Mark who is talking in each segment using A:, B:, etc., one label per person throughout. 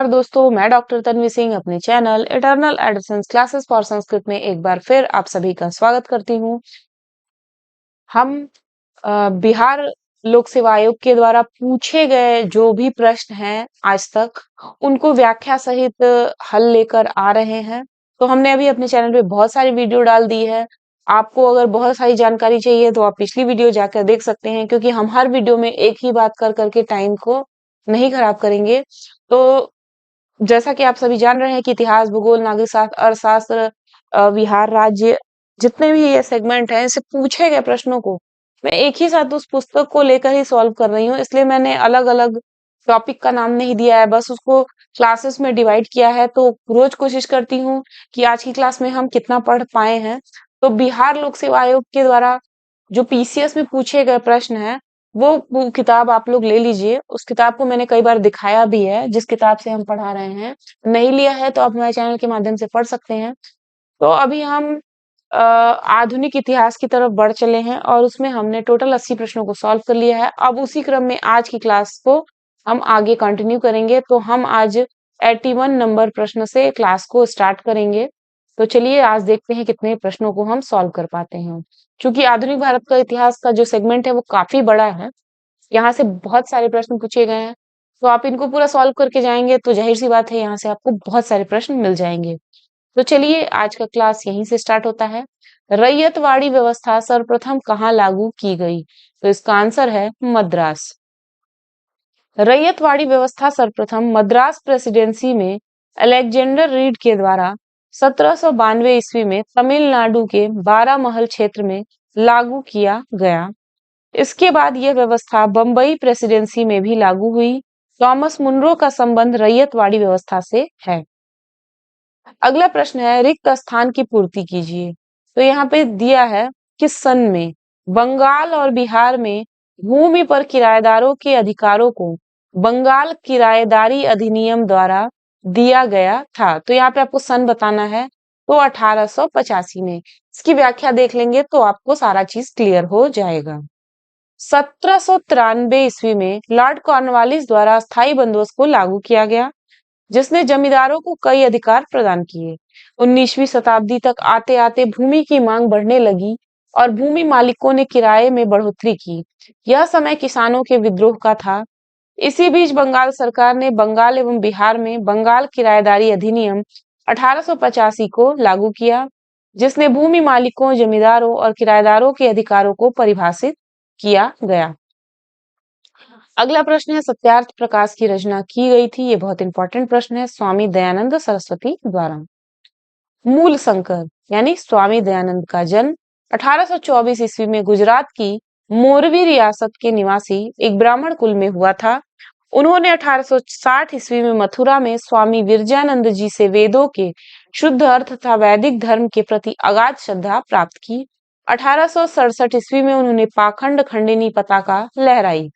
A: नमस्कार दोस्तों, मैं डॉक्टर तन्वी सिंह अपने channel eternal Addison's classes for Sanskrit में एक बार फिर आप सभी का स्वागत करती हूँ। हम बिहार लोक सेवा आयोग के द्वारा पूछे गए जो भी प्रश्न हैं आज तक, उनको व्याख्या सहित हल लेकर आ रहे हैं। तो हमने अभी अपने चैनल पे बहुत सारी वीडियो डाल दी है। आपको अगर बहुत सारी जानकारी चाहिए तो आप पिछली वीडियो जाकर देख सकते हैं, क्योंकि हम हर वीडियो में एक ही बात कर करके टाइम को नहीं खराब करेंगे। तो जैसा कि आप सभी जान रहे हैं कि इतिहास, भूगोल, नागरिक शास्त्र, अर्थशास्त्र, बिहार राज्य, जितने भी ये सेगमेंट हैं, इससे पूछे गए प्रश्नों को मैं एक ही साथ उस पुस्तक को लेकर ही सॉल्व कर रही हूँ। इसलिए मैंने अलग-अलग टॉपिक का नाम नहीं दिया है, बस उसको क्लासेस में डिवाइड किया है। तो रोज कोशिश करती हूँ कि आज की क्लास में हम कितना पढ़ पाए हैं। तो बिहार लोक सेवा आयोग के द्वारा जो पीसीएस में पूछे गए प्रश्न हैं, वो किताब आप लोग ले लीजिए। उस किताब को मैंने कई बार दिखाया भी है, जिस किताब से हम पढ़ा रहे हैं। नहीं लिया है तो आप हमारे चैनल के माध्यम से पढ़ सकते हैं। तो अभी हम आधुनिक इतिहास की तरफ बढ़ चले हैं और उसमें हमने टोटल 80 प्रश्नों को सॉल्व कर लिया है। अब उसी क्रम में आज की क्लास को हम आगे कंटिन्यू करेंगे। तो हम आज 81 नंबर प्रश्न से क्लास को स्टार्ट करेंगे। तो चलिए आज देखते हैं कितने प्रश्नों को हम सॉल्व कर पाते हैं। क्योंकि आधुनिक भारत का इतिहास का जो सेगमेंट है वो काफी बड़ा है, यहाँ से बहुत सारे प्रश्न पूछे गए हैं। तो आप इनको पूरा सॉल्व करके जाएंगे तो जाहिर सी बात है यहाँ से आपको बहुत सारे प्रश्न मिल जाएंगे। तो चलिए आज का क्लास यहीं से स्टार्ट होता है। रैयतवाड़ी व्यवस्था सर्वप्रथम कहाँ लागू की गई? तो इसका आंसर है मद्रास। रैयतवाड़ी व्यवस्था सर्वप्रथम मद्रास प्रेसिडेंसी में अलेक्जेंडर रीड के द्वारा 1792 ईस्वी में तमिलनाडु के बारामहल क्षेत्र में लागू किया गया। इसके बाद यह व्यवस्था बंबई प्रेसिडेंसी में भी लागू हुई। थॉमस मुनरो का संबंध रैयतवाड़ी व्यवस्था से है। अगला प्रश्न है, रिक्त स्थान की पूर्ति कीजिए। तो यहाँ पे दिया है किस सन में बंगाल और बिहार में भूमि पर किराएदारों के अधिकारों को बंगाल किराएदारी अधिनियम द्वारा दिया गया था। तो यहाँ पे आपको सन बताना है। तो 1885 में। इसकी व्याख्या देख लेंगे तो आपको सारा चीज क्लियर हो जाएगा। 1793 ईस्वी में लॉर्ड कॉर्नवालिस द्वारा स्थायी बंदोबस्त को लागू किया गया, जिसने जमींदारों को कई अधिकार प्रदान किए। 19वीं शताब्दी तक आते आते भूमि की मांग बढ़ने लगी और भूमि मालिकों ने किराए में बढ़ोतरी की। यह समय किसानों के विद्रोह का था। इसी बीच बंगाल सरकार ने बंगाल एवं बिहार में बंगाल किराएदारी अधिनियम 1885 को लागू किया, जिसने भूमि मालिकों, जमींदारों और किराएदारों के अधिकारों को परिभाषित किया गया। अगला प्रश्न है, सत्यार्थ प्रकाश की रचना की गई थी। ये बहुत इंपॉर्टेंट प्रश्न है। स्वामी दयानंद सरस्वती द्वारा। मूल शंकर यानी स्वामी दयानंद का जन्म 1824 ईस्वी में गुजरात की मोरवी रियासत के निवासी एक ब्राह्मण कुल में हुआ था। उन्होंने 1860 ईस्वी में मथुरा में स्वामी विरजानंद जी से वेदों के शुद्ध अर्थ तथा वैदिक धर्म के प्रति अगाध श्रद्धा प्राप्त की। 1867 ईस्वी में उन्होंने पाखंड खंडिनी पताका लहराई।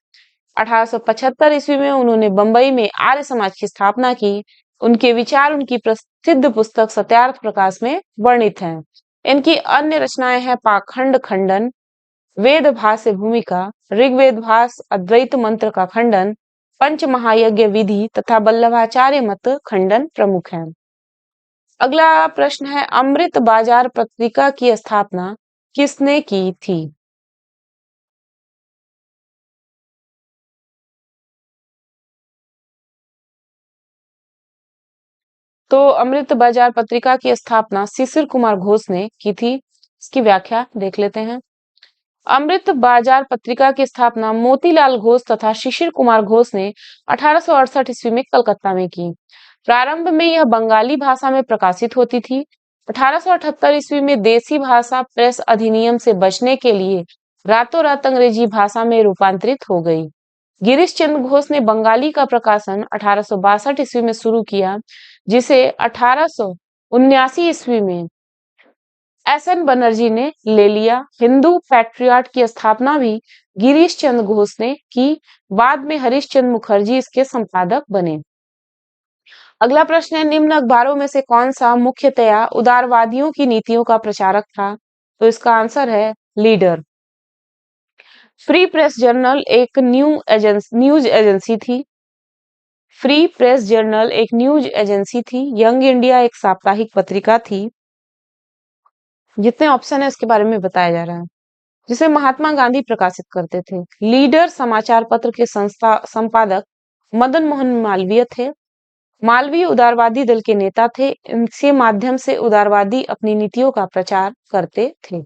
A: 1875 ईस्वी में उन्होंने बंबई में आर्य समाज की स्थापना की। उनके विचार उनकी प्रसिद्ध पुस्तक सत्यार्थ प्रकाश में वर्णित हैं। इनकी अन्य रचनाएं हैं पाखंड खंडन, वेद भाष्य भूमिका, ऋग्वेद भाष्य, अद्वैत मंत्र का खंडन, पंच महायज्ञ विधि तथा वल्लभाचार्य मत खंडन प्रमुख हैं। अगला प्रश्न है, अमृत बाजार पत्रिका की स्थापना किसने की थी? तो अमृत बाजार पत्रिका की स्थापना शिशिर कुमार घोष ने की थी। इसकी व्याख्या देख लेते हैं। अमृत बाजार पत्रिका की स्थापना मोतीलाल घोष तथा शिशिर कुमार घोष ने 1868 ईस्वी में कलकत्ता में की। प्रारंभ में यह बंगाली भाषा में प्रकाशित होती थी। 1878 ईस्वी में देसी भाषा प्रेस अधिनियम से बचने के लिए रातों रात अंग्रेजी भाषा में रूपांतरित हो गई। गिरीश चंद्र घोष ने बंगाली का प्रकाशन 1862 ईस्वी में शुरू किया, जिसे 1879 ईस्वी में एस.एन. बनर्जी ने ले लिया। हिंदू पैट्रियट की स्थापना भी गिरीश चंद्र घोष ने की। बाद में हरीश चंद्र मुखर्जी इसके संपादक बने। अगला प्रश्न है, निम्न अखबारों में से कौन सा मुख्यतया उदारवादियों की नीतियों का प्रचारक था? तो इसका आंसर है लीडर। फ्री प्रेस जर्नल एक न्यूज एजेंसी थी। फ्री प्रेस जर्नल एक न्यूज एजेंसी थी। यंग इंडिया एक साप्ताहिक पत्रिका थी। जितने ऑप्शन है उसके बारे में बताया जा रहा है। जिसे महात्मा गांधी प्रकाशित करते थे। लीडर समाचार पत्र के संस्था संपादक मदन मोहन मालवीय थे। मालवीय उदारवादी दल के नेता थे। इनके माध्यम से उदारवादी अपनी नीतियों का प्रचार करते थे।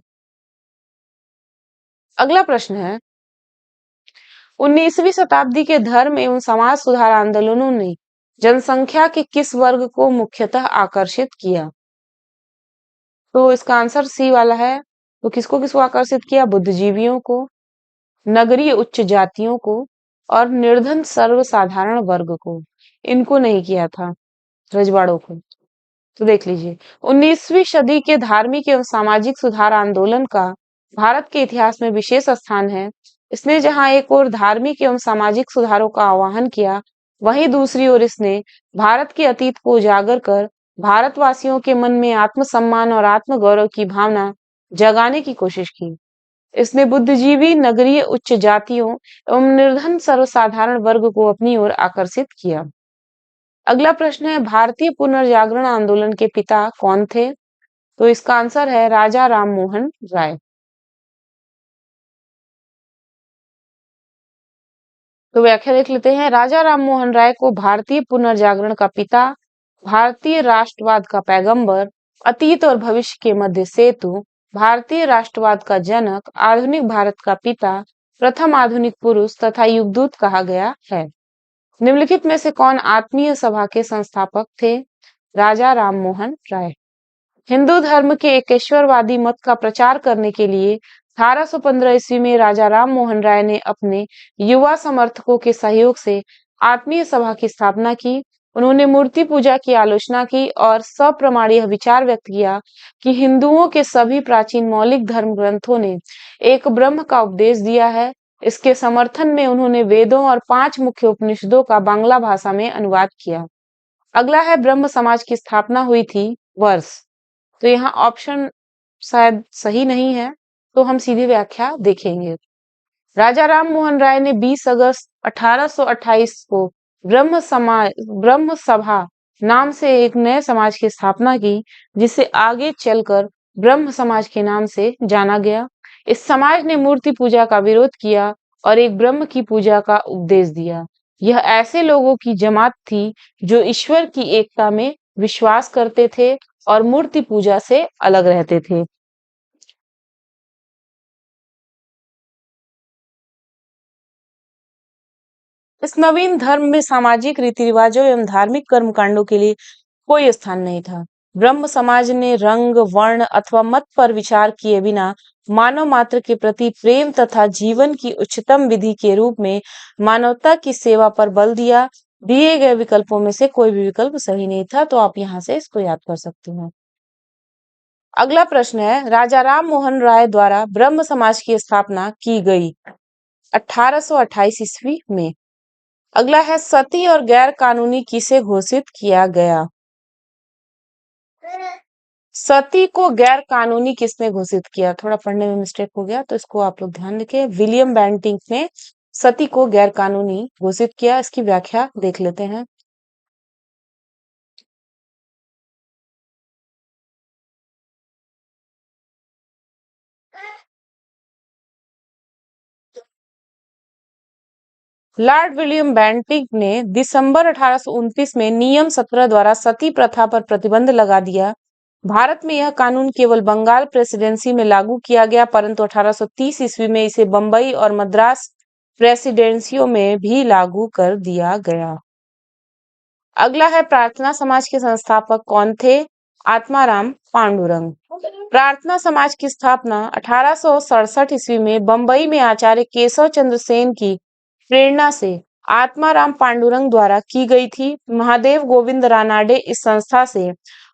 A: अगला प्रश्न है, 19वीं शताब्दी के धर्म एवं समाज सुधार आंदोलनों ने जनसंख्या के किस वर्ग को मुख्यतः आकर्षित किया? तो इसका आंसर सी वाला है। तो किसको किसको आकर्षित किया? बुद्धिजीवियों को, नगरीय उच्च जातियों को और निर्धन सर्वसाधारण वर्ग को। इनको नहीं किया था, रजवाड़ों को। तो देख लीजिए, 19वीं सदी के धार्मिक एवं सामाजिक सुधार आंदोलन का भारत के इतिहास में विशेष स्थान है। इसने जहां एक ओर धार्मिक एवं सामाजिक सुधारों का आह्वान किया, वहीं दूसरी ओर इसने भारत के अतीत को उजागर कर भारतवासियों के मन में आत्मसम्मान और आत्मगौरव की भावना जगाने की कोशिश की। इसने बुद्धिजीवी, नगरीय उच्च जातियों एवं निर्धन सर्वसाधारण वर्ग को अपनी ओर आकर्षित किया। अगला प्रश्न है, भारतीय पुनर्जागरण आंदोलन के पिता कौन थे? तो इसका आंसर है राजा राममोहन राय। तो व्याख्या देख लेते हैं। राजा राममोहन राय को भारतीय पुनर्जागरण का पिता, भारतीय राष्ट्रवाद का पैगंबर, अतीत और भविष्य के मध्य सेतु, भारतीय राष्ट्रवाद का जनक, आधुनिक भारत का पिता, प्रथम आधुनिक पुरुष तथा युगदूत कहा गया है। निम्नलिखित में से कौन आत्मीय सभा के संस्थापक थे? राजा राममोहन राय। हिंदू धर्म के एकेश्वरवादी मत का प्रचार करने के लिए 1815 ईस्वी में राजा राममोहन राय ने अपने युवा समर्थकों के सहयोग से आत्मीय सभा की स्थापना की। उन्होंने मूर्ति पूजा की आलोचना की और सप्रमाण यह विचार व्यक्त किया कि हिंदुओं के सभी प्राचीन मौलिक धर्म ग्रंथों ने एक ब्रह्म का उपदेश दिया है। इसके समर्थन में उन्होंने वेदों और 5 मुख्य उपनिषदों का बांग्ला भाषा में अनुवाद किया। अगला है, ब्रह्म समाज की स्थापना हुई थी वर्ष। तो यहाँ ऑप्शन शायद सही नहीं है, तो हम सीधी व्याख्या देखेंगे। राजा राममोहन राय ने 20 अगस्त 1828 को ब्रह्म सभा नाम से एक नए समाज की स्थापना की, जिसे आगे चलकर ब्रह्म समाज के नाम से जाना गया। इस समाज ने मूर्ति पूजा का विरोध किया और एक ब्रह्म की पूजा का उपदेश दिया। यह ऐसे लोगों की जमात थी जो ईश्वर की एकता में विश्वास करते थे और मूर्ति पूजा से अलग रहते थे। इस नवीन धर्म में सामाजिक रीति रिवाजों एवं धार्मिक कर्मकांडों के लिए कोई स्थान नहीं था। ब्रह्म समाज ने रंग, वर्ण अथवा मत पर विचार किए बिना मानव मात्र के प्रति प्रेम तथा जीवन की उच्चतम विधि के रूप में मानवता की सेवा पर बल दिया। दिए गए विकल्पों में से कोई भी विकल्प सही नहीं था, तो आप यहाँ से इसको याद कर सकते हैं। अगला प्रश्न है, राजा राम मोहन राय द्वारा ब्रह्म समाज की स्थापना की गई 1828 ईस्वी में। अगला है, सती और गैर कानूनी किसे घोषित किया गया? सती को गैर कानूनी किसने घोषित किया? थोड़ा पढ़ने में मिस्टेक हो गया, तो इसको आप लोग ध्यान रखें। विलियम बेंटिंक ने सती को गैर कानूनी घोषित किया। इसकी व्याख्या देख लेते हैं। लॉर्ड विलियम बेंटिक ने दिसंबर 1829 में नियम 17 द्वारा सती प्रथा पर प्रतिबंध लगा दिया। भारत में यह कानून केवल बंगाल प्रेसिडेंसी में लागू किया गया, परंतु 1830 ईस्वी में इसे बंबई और मद्रास प्रेसिडेंसियों में भी लागू कर दिया गया। अगला है, प्रार्थना समाज के संस्थापक कौन थे? आत्माराम पांडुरंग। प्रार्थना समाज की स्थापना 1867 ईस्वी में बंबई में आचार्य केशव चंद्र सेन की प्रेरणा से आत्माराम पांडुरंग द्वारा की गई थी। महादेव गोविंद रानाडे इस संस्था से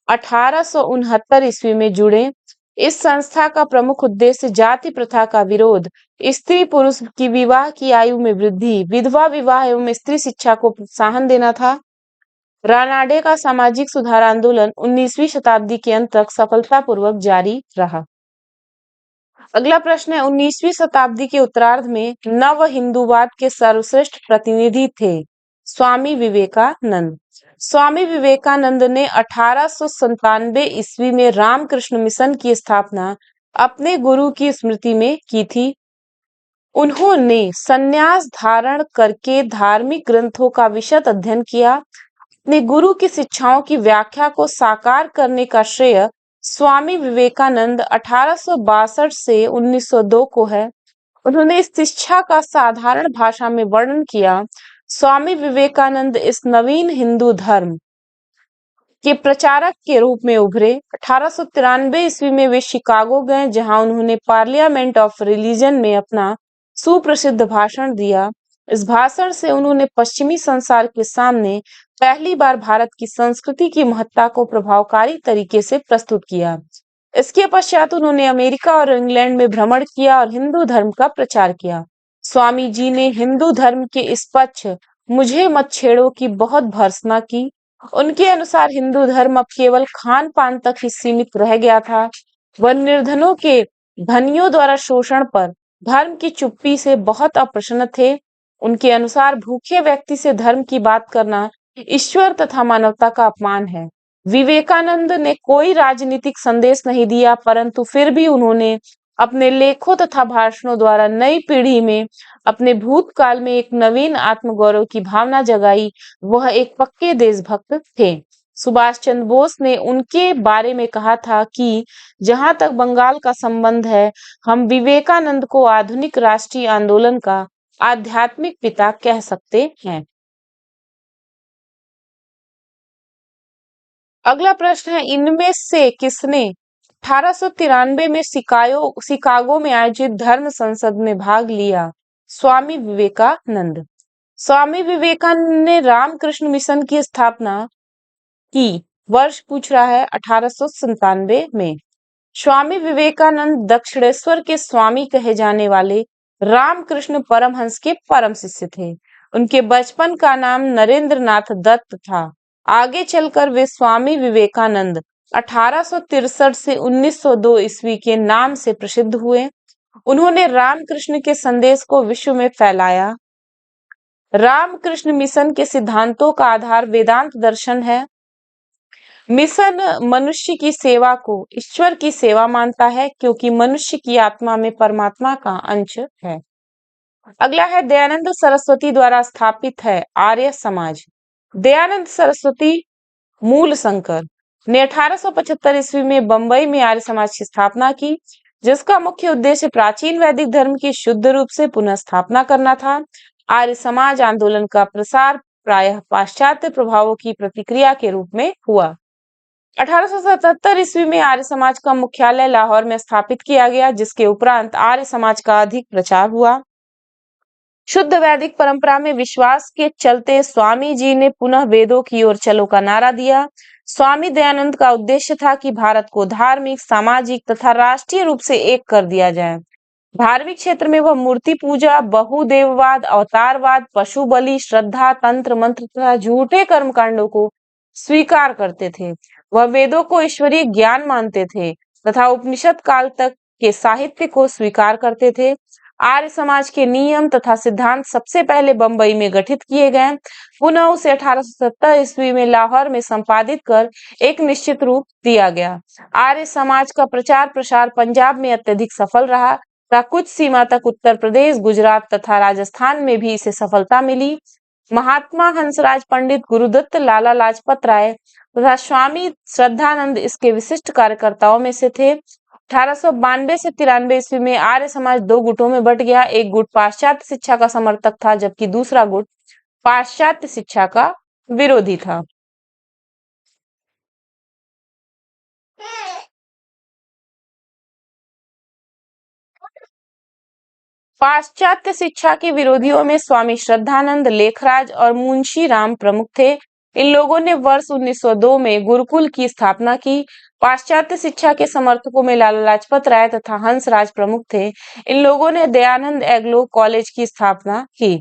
A: 1869 ईस्वी में जुड़े। इस संस्था का प्रमुख उद्देश्य जाति प्रथा का विरोध, स्त्री पुरुष की विवाह की आयु में वृद्धि, विधवा विवाह एवं स्त्री शिक्षा को प्रोत्साहन देना था। रानाडे का सामाजिक सुधार आंदोलन 19वीं शताब्दी के अंत तक सफलतापूर्वक जारी रहा। अगला प्रश्न है, 19वीं शताब्दी के उत्तरार्ध में नव हिंदूवाद के सर्वश्रेष्ठ प्रतिनिधि थे। स्वामी विवेकानंद। स्वामी विवेकानंद ने 1897 ईस्वी में रामकृष्ण मिशन की स्थापना अपने गुरु की स्मृति में की थी। उन्होंने संन्यास धारण करके धार्मिक ग्रंथों का विशद अध्ययन किया। अपने गुरु की शिक्षाओं की व्याख्या को साकार करने का श्रेय स्वामी विवेकानंद 1862 से 1902 को है। उन्होंने इस शिक्षा का साधारण भाषा में वर्णन किया। स्वामी विवेकानंद इस नवीन हिंदू धर्म के प्रचारक के रूप में उभरे। 1893 ईस्वी में वे शिकागो गए, जहां उन्होंने पार्लियामेंट ऑफ रिलीजन में अपना सुप्रसिद्ध भाषण दिया। इस भाषण से उन्होंने पश्चिमी संसार के सामने पहली बार भारत की संस्कृति की महत्ता को प्रभावकारी तरीके से प्रस्तुत किया। इसके पश्चात उन्होंने अमेरिका और इंग्लैंड में भ्रमण किया और हिंदू धर्म का प्रचार किया। स्वामी जी ने हिंदू धर्म के इस पक्ष मुझे मत छेड़ो की बहुत भर्त्सना की। उनके अनुसार हिंदू धर्म अब केवल खान पान तक ही सीमित रह गया था। वह निर्धनों के धनियों द्वारा शोषण पर धर्म की चुप्पी से बहुत अप्रसन्न थे। उनके अनुसार भूखे व्यक्ति से धर्म की बात करना ईश्वर तथा मानवता का अपमान है। विवेकानंद ने कोई राजनीतिक संदेश नहीं दिया, परंतु फिर भी उन्होंने अपने लेखों तथा भाषणों द्वारा नई पीढ़ी में अपने भूतकाल में एक नवीन आत्मगौरव की भावना जगाई। वह एक पक्के देशभक्त थे। सुभाष चंद्र बोस ने उनके बारे में कहा था कि जहां तक बंगाल का संबंध है, हम विवेकानंद को आधुनिक राष्ट्रीय आंदोलन का आध्यात्मिक पिता कह सकते हैं। अगला प्रश्न है, इनमें से किसने 1893 में शिकागो में आयोजित धर्म संसद में भाग लिया? स्वामी विवेकानंद। स्वामी विवेकानंद ने रामकृष्ण मिशन की स्थापना की। वर्ष पूछ रहा है 1897 में। स्वामी विवेकानंद दक्षिणेश्वर के स्वामी कहे जाने वाले रामकृष्ण परमहंस के परम शिष्य थे। उनके बचपन का नाम नरेंद्र नाथ दत्त था। आगे चलकर वे स्वामी विवेकानंद 1863 से 1902 ईस्वी के नाम से प्रसिद्ध हुए। उन्होंने रामकृष्ण के संदेश को विश्व में फैलाया। रामकृष्ण मिशन के सिद्धांतों का आधार वेदांत दर्शन है। मिशन मनुष्य की सेवा को ईश्वर की सेवा मानता है, क्योंकि मनुष्य की आत्मा में परमात्मा का अंश है। अगला है, दयानंद सरस्वती द्वारा स्थापित है आर्य समाज। दयानंद सरस्वती मूल शंकर ने 1875 ईस्वी में बंबई में आर्य समाज की स्थापना की, जिसका मुख्य उद्देश्य प्राचीन वैदिक धर्म की शुद्ध रूप से पुनः स्थापना करना था। आर्य समाज आंदोलन का प्रसार प्रायः पाश्चात्य प्रभावों की प्रतिक्रिया के रूप में हुआ। 1877 ईस्वी में आर्य समाज का मुख्यालय लाहौर में स्थापित किया गया, जिसके उपरांत आर्य समाज का अधिक प्रचार हुआ। शुद्ध वैदिक परंपरा में विश्वास के चलते स्वामी जी ने पुनः वेदों की ओर चलो का नारा दिया। स्वामी दयानंद का उद्देश्य था कि भारत को धार्मिक, सामाजिक तथा राष्ट्रीय रूप से एक कर दिया जाए। धार्मिक क्षेत्र में वह मूर्ति पूजा, बहुदेववाद, अवतारवाद, पशु बलि, श्रद्धा, तंत्र मंत्र तथा झूठे कर्मकांडों को स्वीकार करते थे। वह वेदों को ईश्वरीय ज्ञान मानते थे तथा उपनिषद काल तक के साहित्य को स्वीकार करते थे। आर्य समाज के नियम तथा सिद्धांत सबसे पहले बंबई में गठित किए गए, पुनः उसे 1870 ईस्वी में लाहौर में संपादित कर एक निश्चित रूप दिया गया। आर्य समाज का प्रचार प्रसार पंजाब में अत्यधिक सफल रहा तथा कुछ सीमा तक उत्तर प्रदेश, गुजरात तथा राजस्थान में भी इसे सफलता मिली। महात्मा हंसराज पंडित, गुरुदत्त, लाला लाजपत राय तथा स्वामी श्रद्धानंद इसके विशिष्ट कार्यकर्ताओं में से थे। 1892 से 93 ईस्वी में आर्य समाज दो गुटों में बट गया। एक गुट पाश्चात्य शिक्षा का समर्थक था, जबकि दूसरा गुट पाश्चात्य शिक्षा का विरोधी था। पाश्चात्य शिक्षा के विरोधियों में स्वामी श्रद्धानंद, लेखराज और मुंशी राम प्रमुख थे। इन लोगों ने वर्ष 1902 में गुरुकुल की स्थापना की। पाश्चात्य शिक्षा के समर्थकों में लाला लाजपत राय तथा हंसराज प्रमुख थे। इन लोगों ने दयानंद एग्लो कॉलेज की स्थापना की।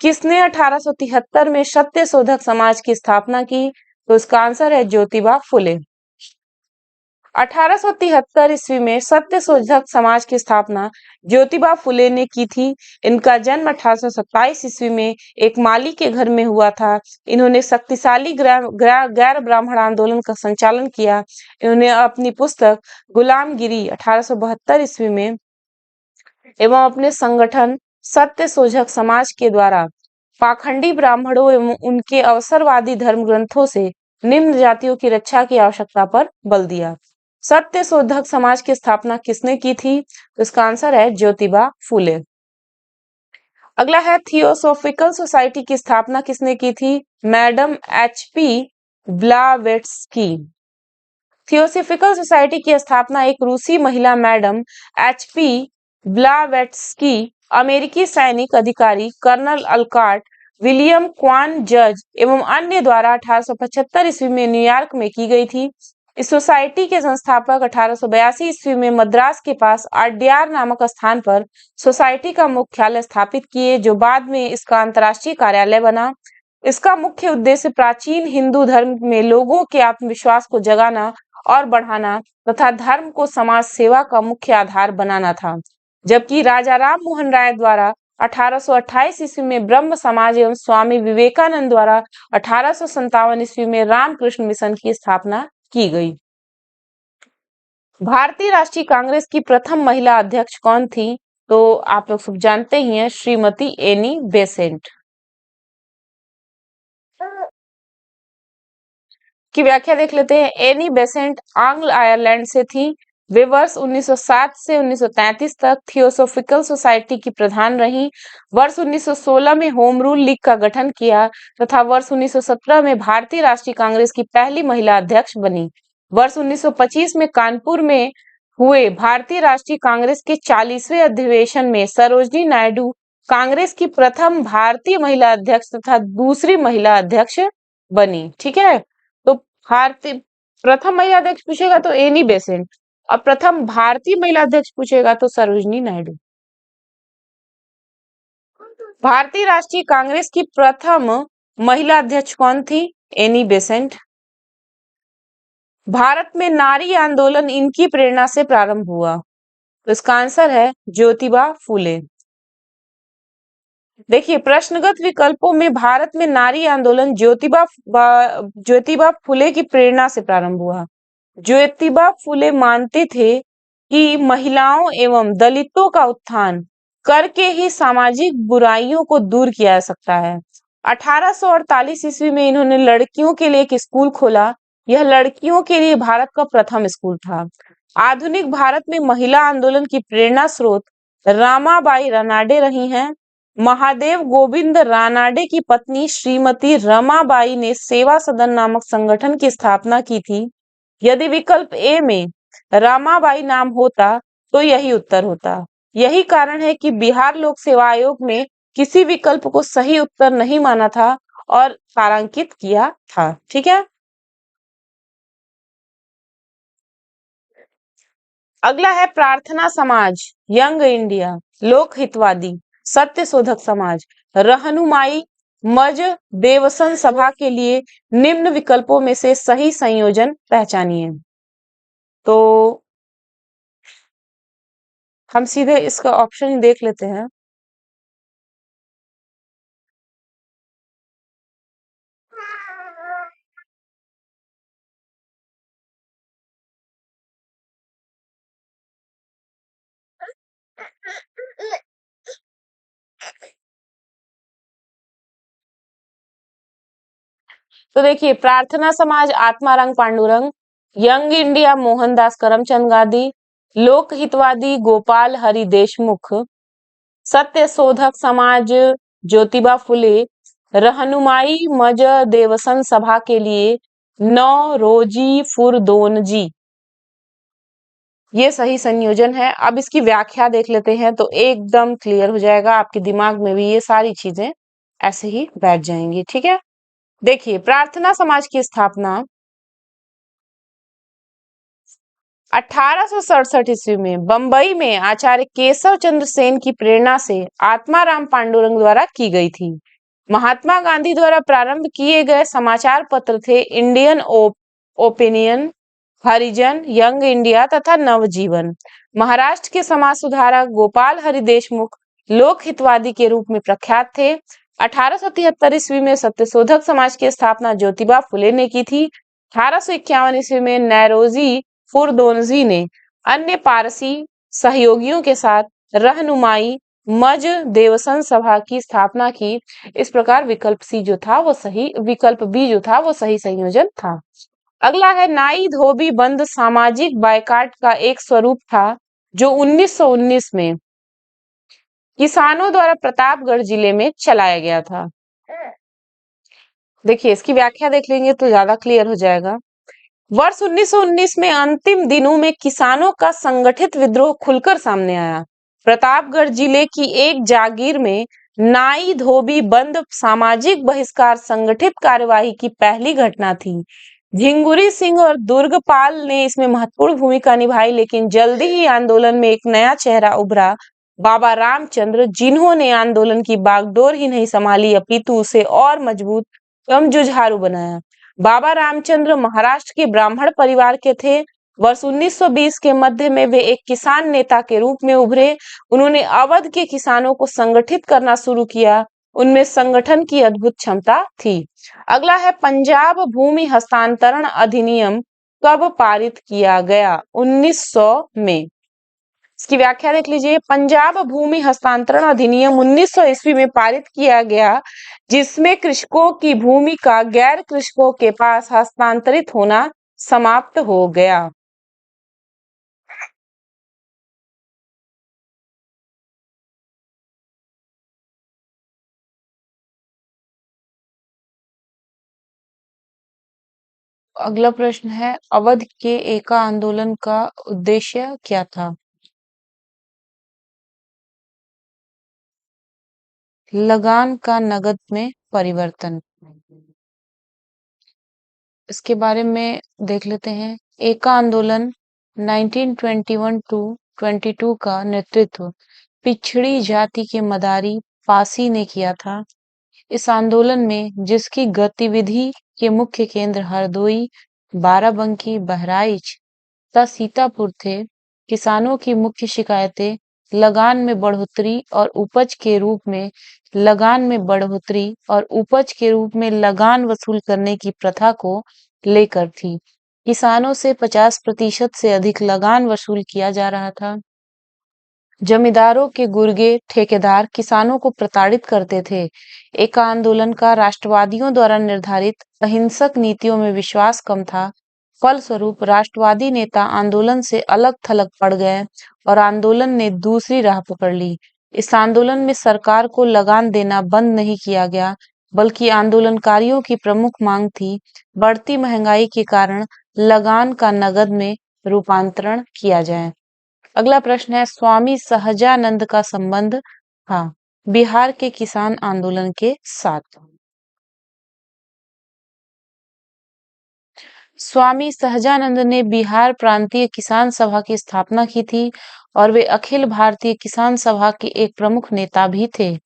A: किसने 1873 में सत्य शोधक समाज की स्थापना की? तो इसका आंसर है ज्योतिबा फुले। 1873 ईस्वी में सत्यशोधक समाज की स्थापना ज्योतिबा फुले ने की थी। इनका जन्म 1827 ईस्वी में एक माली के घर में हुआ था। इन्होंने शक्तिशाली गैर ब्राह्मण आंदोलन का संचालन किया। इन्होंने अपनी पुस्तक गुलामगिरी 1872 ईस्वी में एवं अपने संगठन सत्यशोधक समाज के द्वारा पाखंडी ब्राह्मणों एवं उनके अवसरवादी धर्म ग्रंथों से निम्न जातियों की रक्षा की आवश्यकता पर बल दिया। सत्यशोधक समाज की स्थापना किसने की थी? तो इसका आंसर है ज्योतिबा फुले। अगला है थियोसोफिकल सोसाइटी की स्थापना किसने की थी? Madam HP ब्लावेट्स्की। थियोसोफिकल सोसाइटी की स्थापना एक रूसी महिला मैडम HP ब्लावेट्स्की, अमेरिकी सैनिक अधिकारी कर्नल अल्काट विलियम क्वान जज एवं अन्य द्वारा 1875 ईस्वी में न्यूयॉर्क में की गई थी। इस सोसाइटी के संस्थापक 1882 ईस्वी में मद्रास के पास अड्यार नामक स्थान पर सोसाइटी का मुख्यालय स्थापित किए, जो बाद में इसका अंतर्राष्ट्रीय कार्यालय बना। इसका मुख्य उद्देश्य प्राचीन हिंदू धर्म में लोगों के आत्मविश्वास को जगाना और बढ़ाना तथा धर्म को समाज सेवा का मुख्य आधार बनाना था। जबकि राजा राम मोहन राय द्वारा 1828 ईस्वी में ब्रह्म समाज एवं स्वामी विवेकानंद द्वारा 1857 ईस्वी में रामकृष्ण मिशन की स्थापना की गई। भारतीय राष्ट्रीय कांग्रेस की प्रथम महिला अध्यक्ष कौन थी? तो आप लोग सब जानते ही हैं, श्रीमती एनी बेसेंट। की व्याख्या देख लेते हैं। एनी बेसेंट आंग्ल आयरलैंड से थी। वे वर्ष 1907 से 1933 तक थियोसोफिकल सोसाइटी की प्रधान रहीं। वर्ष 1916 में होम रूल लीग का गठन किया तथा वर्ष 1917 में भारतीय राष्ट्रीय कांग्रेस की पहली महिला अध्यक्ष बनी। वर्ष 1925 में कानपुर में हुए भारतीय राष्ट्रीय कांग्रेस के 40वें अधिवेशन में सरोजनी नायडू कांग्रेस की प्रथम भारतीय महिला अध्यक्ष तथा दूसरी महिला अध्यक्ष बनी। ठीक है, तो भारतीय प्रथम महिला अध्यक्ष पूछेगा तो एनी बेसेंट, और प्रथम भारतीय महिला अध्यक्ष पूछेगा तो सरोजनी नायडू। भारतीय राष्ट्रीय कांग्रेस की प्रथम महिला अध्यक्ष कौन थी? Annie Besant. भारत में नारी आंदोलन इनकी प्रेरणा से प्रारंभ हुआ, तो इसका आंसर है ज्योतिबा फुले। देखिए, प्रश्नगत विकल्पों में भारत में नारी आंदोलन ज्योतिबा फुले की प्रेरणा से प्रारंभ हुआ। ज्योतिबा फुले मानते थे कि महिलाओं एवं दलितों का उत्थान करके ही सामाजिक बुराइयों को दूर किया जा सकता है। 1848 ईस्वी में इन्होंने लड़कियों के लिए एक स्कूल खोला। यह लड़कियों के लिए भारत का प्रथम स्कूल था। आधुनिक भारत में महिला आंदोलन की प्रेरणा स्रोत रामाबाई रानाडे रही हैं। महादेव गोविंद रानाडे की पत्नी श्रीमती रमाबाई ने सेवा सदन नामक संगठन की स्थापना की थी। यदि विकल्प ए में रामाबाई नाम होता तो यही उत्तर होता। यही कारण है कि बिहार लोक सेवा आयोग ने किसी विकल्प को सही उत्तर नहीं माना था और तारांकित किया था। ठीक है, अगला है प्रार्थना समाज, यंग इंडिया, लोक हितवादी, सत्यशोधक समाज, रहनुमाई मज देवसन सभा के लिए निम्न विकल्पों में से सही संयोजन पहचानिए। तो हम सीधे इसका ऑप्शन देख लेते हैं। तो देखिए, प्रार्थना समाज आत्माराम पांडुरंग, यंग इंडिया मोहनदास करमचंद गांधी, लोक हितवादी गोपाल हरि देशमुख, सत्यशोधक समाज ज्योतिबा फुले, रहनुमाई मज देवसन सभा के लिए नौरोजी फुरदोनजी, ये सही संयोजन है। अब इसकी व्याख्या देख लेते हैं तो एकदम क्लियर हो जाएगा, आपके दिमाग में भी ये सारी चीजें ऐसे ही बैठ जाएंगी। ठीक है, देखिए, प्रार्थना समाज की स्थापना 1867 ईस्वी में बंबई में आचार्य केशव चंद्र सेन की प्रेरणा से आत्माराम पांडुरंग द्वारा की गई थी। महात्मा गांधी द्वारा प्रारंभ किए गए समाचार पत्र थे इंडियन ओपिनियन, हरिजन, यंग इंडिया तथा नवजीवन। महाराष्ट्र के समाज सुधारक गोपाल हरि देशमुख लोक हितवादी के रूप में प्रख्यात थे। 1873 ईस्वी में सत्यशोधक समाज की स्थापना ज्योतिबा फुले ने की थी। 1851 ईस्वी में नौरोजी फुरदोंजी ने अन्य पारसी सहयोगियों के साथ रहनुमाई मज देवसन सभा की स्थापना की। इस प्रकार विकल्प बी जो था वो सही संयोजन था। अगला है नाई धोबी बंद सामाजिक बायकॉट का एक स्वरूप था जो 1919 में किसानों द्वारा प्रतापगढ़ जिले में चलाया गया था। देखिए इसकी व्याख्या देख लेंगे तो ज्यादा क्लियर हो जाएगा। वर्ष 1919 में अंतिम दिनों में किसानों का संगठित विद्रोह खुलकर सामने आया। प्रतापगढ़ जिले की एक जागीर में नाई धोबी बंद सामाजिक बहिष्कार संगठित कार्यवाही की पहली घटना थी। झिंगुरी सिंह और दुर्गपाल ने इसमें महत्वपूर्ण भूमिका निभाई, लेकिन जल्दी ही आंदोलन में एक नया चेहरा उभरा, बाबा रामचंद्र, जिन्होंने आंदोलन की बागडोर ही नहीं संभाली अपितु उसे और मजबूत एवं जुझारू बनाया। बाबा रामचंद्र महाराष्ट्र के ब्राह्मण परिवार के थे। वर्ष 1920 के मध्य में वे एक किसान नेता के रूप में उभरे। उन्होंने अवध के किसानों को संगठित करना शुरू किया। उनमें संगठन की अद्भुत क्षमता थी। अगला है पंजाब भूमि हस्तांतरण अधिनियम कब पारित किया गया? 1900 में। इसकी व्याख्या देख लीजिए। पंजाब भूमि हस्तांतरण अधिनियम 1900 ईस्वी में पारित किया गया, जिसमें कृषकों की भूमि का गैर कृषकों के पास हस्तांतरित होना समाप्त हो गया। अगला प्रश्न है अवध के एका आंदोलन का उद्देश्य क्या था? लगान का नकद में परिवर्तन। इसके बारे में देख लेते हैं। एका आंदोलन 1921 टू 22 का नेतृत्व पिछड़ी जाति के मदारी पासी ने किया था। इस आंदोलन में जिसकी गतिविधि के मुख्य केंद्र हरदोई, बाराबंकी, बहराइच तथा सीतापुर थे, किसानों की मुख्य शिकायतें लगान में बढ़ोतरी और उपज के रूप में लगान वसूल करने की प्रथा को लेकर थी। किसानों से 50% से अधिक लगान वसूल किया जा रहा था। जमींदारों के गुर्गे ठेकेदार किसानों को प्रताड़ित करते थे। एक आंदोलन का राष्ट्रवादियों द्वारा निर्धारित अहिंसक नीतियों में विश्वास कम था। फलस्वरूप राष्ट्रवादी नेता आंदोलन से अलग थलग पड़ गए और आंदोलन ने दूसरी राह पकड़ ली। इस आंदोलन में सरकार को लगान देना बंद नहीं किया गया, बल्कि आंदोलनकारियों की प्रमुख मांग थी बढ़ती महंगाई के कारण लगान का नकद में रूपांतरण किया जाए। अगला प्रश्न है स्वामी सहजानंद का संबंध था बिहार के किसान आंदोलन के साथ। स्वामी सहजानंद ने बिहार प्रांतीय किसान सभा की स्थापना की थी और वे अखिल भारतीय किसान सभा के एक प्रमुख नेता भी थे।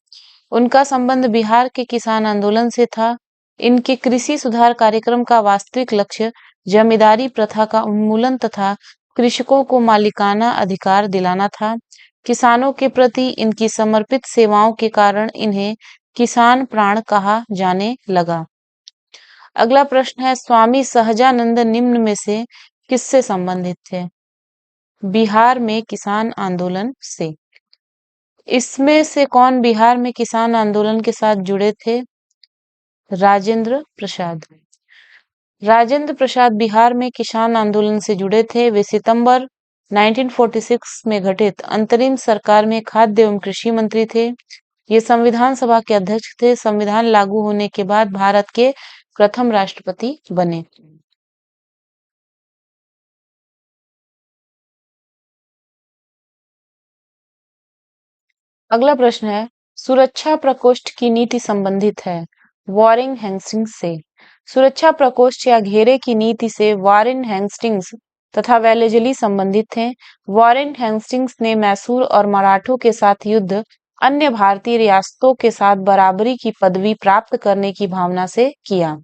A: उनका संबंध बिहार के किसान आंदोलन से था। इनके कृषि सुधार कार्यक्रम का वास्तविक लक्ष्य जमींदारी प्रथा का उन्मूलन तथा कृषकों को मालिकाना अधिकार दिलाना था। किसानों के प्रति इनकी समर्पित सेवाओं के कारण इन्हें किसान प्राण कहा जाने लगा। अगला प्रश्न है स्वामी सहजानंद निम्न में से किससे संबंधित थे? बिहार में किसान आंदोलन से। इसमें से कौन बिहार में किसान आंदोलन के साथ जुड़े थे? राजेंद्र प्रसाद। राजेंद्र प्रसाद बिहार में किसान आंदोलन से जुड़े थे। वे सितंबर 1946 में घटित अंतरिम सरकार में खाद्य एवं कृषि मंत्री थे। ये संविधान सभा के अध्यक्ष थे। संविधान लागू होने के बाद भारत के प्रथम राष्ट्रपति बने। अगला प्रश्न है सुरक्षा प्रकोष्ठ की नीति संबंधित है वॉरेन हेस्टिंग्स से। सुरक्षा प्रकोष्ठ या घेरे की नीति से वॉरेन हेस्टिंग्स तथा वेलेजली संबंधित थे। वॉरेन हेस्टिंग्स ने मैसूर और मराठों के साथ युद्ध अन्य भारतीय रियासतों के साथ बराबरी की पदवी प्राप्त करने की भावना से किया।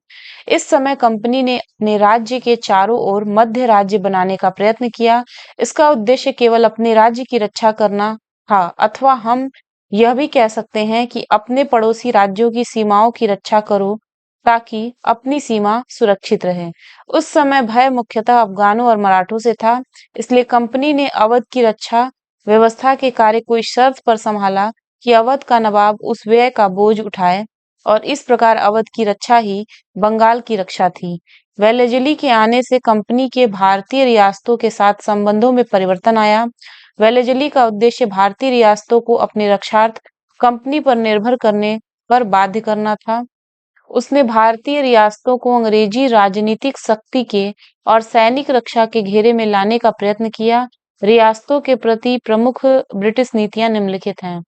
A: इस समय कंपनी ने अपने राज्य के चारों ओर मध्य राज्य बनाने का प्रयत्न किया। इसका उद्देश्य केवल अपने राज्य की रक्षा करना था, अथवा हम यह भी कह सकते हैं कि अपने पड़ोसी राज्यों की सीमाओं की रक्षा करो ताकि अपनी सीमा सुरक्षित रहे। उस समय भय मुख्यतः अफगानों और मराठों से था, इसलिए कंपनी ने अवध की रक्षा व्यवस्था के कार्य को इस शर्त पर संभाला कि अवध का नवाब उस व्यय का बोझ उठाए, और इस प्रकार अवध की रक्षा ही बंगाल की रक्षा थी। वेलेजली के आने से कंपनी के भारतीय रियासतों के साथ संबंधों में परिवर्तन आया। वेलेजली का उद्देश्य भारतीय रियासतों को अपने रक्षार्थ कंपनी पर निर्भर करने पर बाध्य करना था। उसने भारतीय रियासतों को अंग्रेजी राजनीतिक शक्ति के और सैनिक रक्षा के घेरे में लाने का प्रयत्न किया। रियासतों के प्रति प्रमुख ब्रिटिश नीतियां निम्नलिखित हैं।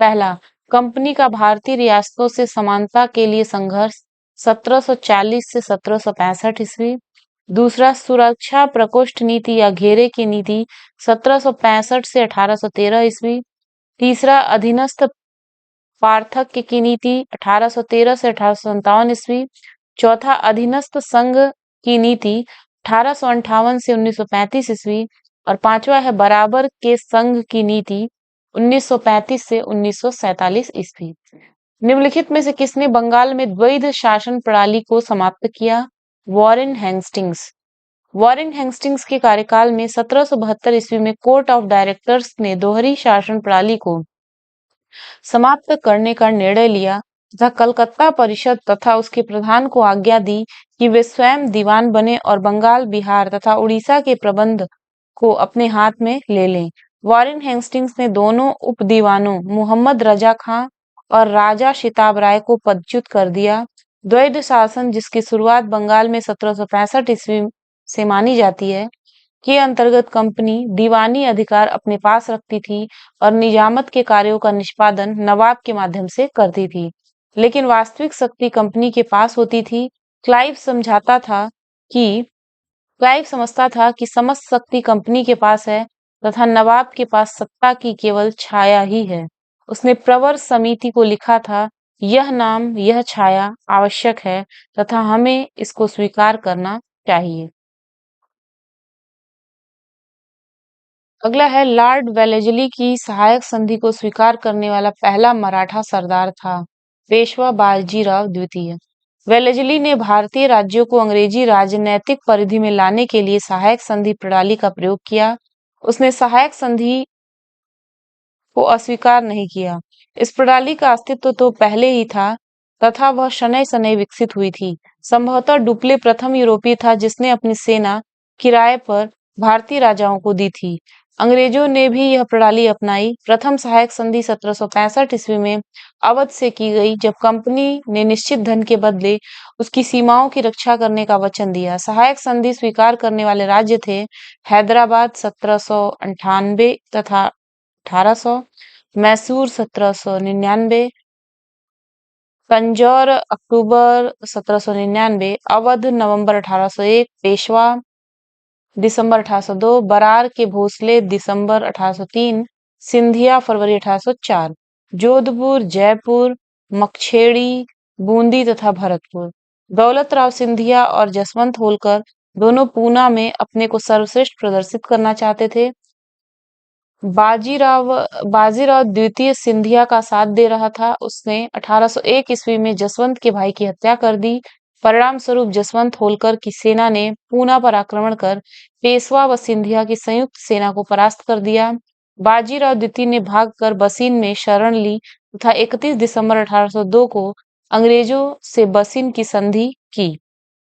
A: पहला, कंपनी का भारतीय रियासतों से समानता के लिए संघर्ष 1740 से 1765 ईस्वी। दूसरा, सुरक्षा प्रकोष्ठ नीति या घेरे की नीति 1765 से 1813 ईस्वी। तीसरा, अधीनस्थ पार्थक्य की नीति 1813 से 1857 ईस्वी। चौथा, अधीनस्थ संघ की नीति 1858 से 1935 ईस्वी। और पांचवा है बराबर के संघ की नीति 1935 से 1947 ईस्वी। निम्नलिखित में से किसने बंगाल में द्वैध शासन प्रणाली को समाप्त किया? Warren Hastings. वॉरेन हेस्टिंग्स के कार्यकाल में 1772 ईस्वी में कोर्ट ऑफ डायरेक्टर्स ने दोहरी शासन प्रणाली को समाप्त करने का निर्णय लिया तथा कलकत्ता परिषद तथा उसके प्रधान को आज्ञा दी कि वे स्वयं दीवान बने और बंगाल, बिहार तथा उड़ीसा के प्रबंध को अपने हाथ में ले लें। वॉरेन हेस्टिंग्स ने दोनों उप दीवानों मोहम्मद रजा खां और राजा शिताब राय को पदच्युत कर दिया। द्वैध शासन, जिसकी शुरुआत बंगाल में 1765 ईस्वी से मानी जाती है, के अंतर्गत कंपनी दीवानी अधिकार अपने पास रखती थी और निजामत के कार्यों का निष्पादन नवाब के माध्यम से करती थी, लेकिन वास्तविक शक्ति कंपनी के पास होती थी। क्लाइव समझाता था कि क्लाइव समझता था कि समस्त शक्ति कंपनी के पास है तथा नवाब के पास सत्ता की केवल छाया ही है। उसने प्रवर समिति को लिखा था, यह नाम, यह छाया आवश्यक है तथा हमें इसको स्वीकार करना चाहिए। अगला है, लॉर्ड वेलेस्ली की सहायक संधि को स्वीकार करने वाला पहला मराठा सरदार था पेशवा बाजीराव द्वितीय। वेलेस्ली ने भारतीय राज्यों को अंग्रेजी राजनैतिक परिधि में लाने के लिए सहायक संधि प्रणाली का प्रयोग किया। उसने सहायक संधि को अस्वीकार नहीं किया। इस प्रणाली का अस्तित्व तो पहले ही था तथा वह शनैः शनैः विकसित हुई थी। संभवतः डुप्ले प्रथम यूरोपीय था जिसने अपनी सेना किराए पर भारतीय राजाओं को दी थी। अंग्रेजों ने भी यह प्रणाली अपनाई। प्रथम सहायक संधि 1765 ईस्वी में अवध से की गई, जब कंपनी ने निश्चित धन के बदले उसकी सीमाओं की रक्षा करने का वचन दिया। सहायक संधि स्वीकार करने वाले राज्य थे हैदराबाद 1798 तथा 1800, मैसूर 1799, तंजौर अक्टूबर 1799, अवध नवंबर 1801, पेशवा दिसंबर 1802, बरार के भोसले दिसंबर 1803, सिंधिया फरवरी 1804, जोधपुर, जयपुर, मक्छेड़ी, बूंदी तथा भरतपुर। दौलत राव सिंधिया और जसवंत होलकर दोनों पूना में अपने को सर्वश्रेष्ठ प्रदर्शित करना चाहते थे। बाजीराव बाजीराव द्वितीय सिंधिया का साथ दे रहा था। उसने 1801 ईस्वी में जसवंत के भाई की हत्या कर दी। परिणाम स्वरूप जसवंत होलकर की सेना ने पूना पर आक्रमण कर पेशवा व सिंधिया की संयुक्त सेना को परास्त कर दिया। बाजीराव द्वितीय ने भागकर बसीन में शरण ली तथा 31 दिसंबर 1802 को अंग्रेजों से बसीन की संधि की।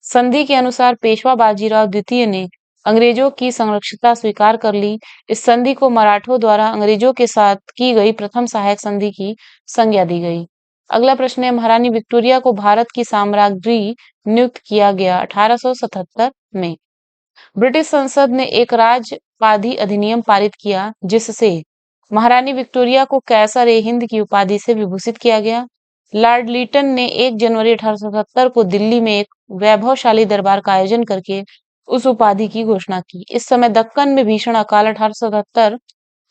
A: संधि के अनुसार पेशवा बाजीराव द्वितीय ने अंग्रेजों की संरक्षिता स्वीकार कर ली। इस संधि को मराठों द्वारा अंग्रेजों के साथ की गई प्रथम सहायक संधि की संज्ञा दी गई। अगला प्रश्न है, महारानी विक्टोरिया को भारत की साम्राज्ञी नियुक्त किया गया 1877 में। ब्रिटिश संसद ने एक राजपाधी अधिनियम पारित किया जिससे महारानी विक्टोरिया को कैसर-ए-हिंद की उपाधि से विभूषित किया गया। लॉर्ड लीटन ने 1 जनवरी 1870 को दिल्ली में एक वैभवशाली दरबार का आयोजन करके उस उपाधि की घोषणा की। इस समय दक्कन में भीषण अकाल 1877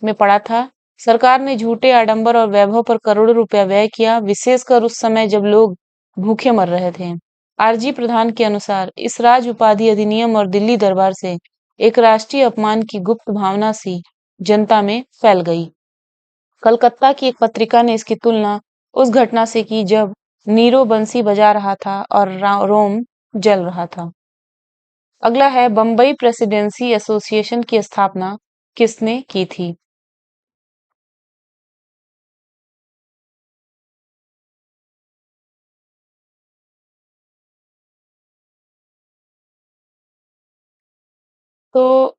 A: में पड़ा था। सरकार ने झूठे आडंबर और वैभव पर करोड़ों रुपया व्यय किया, विशेषकर उस समय जब लोग भूखे मर रहे थे। आरजी प्रधान के अनुसार इस राज उपाधि अधिनियम और दिल्ली दरबार से एक राष्ट्रीय अपमान की गुप्त भावना सी जनता में फैल गई। कलकत्ता की एक पत्रिका ने इसकी तुलना उस घटना से की जब नीरो बंसी बजा रहा था और रोम जल रहा था। अगला है बम्बई प्रेसिडेंसी एसोसिएशन की स्थापना किसने की थी? तो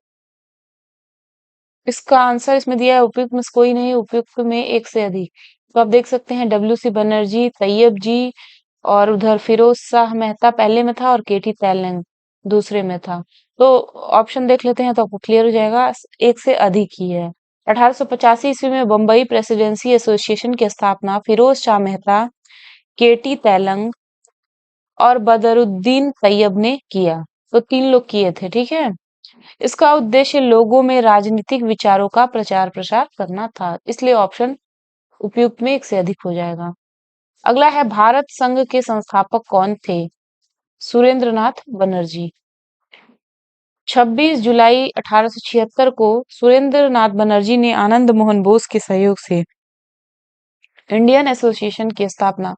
A: इसका आंसर इसमें दिया है उपयुक्त में से कोई नहीं, उपयुक्त में एक से अधिक। तो आप देख सकते हैं डब्ल्यू सी बनर्जी, तैयब जी और उधर फिरोज शाह मेहता पहले में था और केटी तैलंग दूसरे में था। तो ऑप्शन देख लेते हैं तो आपको क्लियर हो जाएगा, एक से अधिक ही है। 1885 ईस्वी में बम्बई प्रेसिडेंसी एसोसिएशन की स्थापना फिरोज शाह मेहता, केटी तैलंग और बदरुद्दीन तैयब ने किया। तो तीन लोग किए थे, ठीक है। इसका उद्देश्य लोगों में राजनीतिक विचारों का प्रचार प्रसार करना था, इसलिए ऑप्शन उपयुक्त में एक से अधिक हो जाएगा। अगला है भारत संघ के संस्थापक कौन थे? सुरेंद्रनाथ बनर्जी। 26 जुलाई 1876 को सुरेंद्रनाथ बनर्जी ने आनंद मोहन बोस के सहयोग से इंडियन एसोसिएशन की स्थापना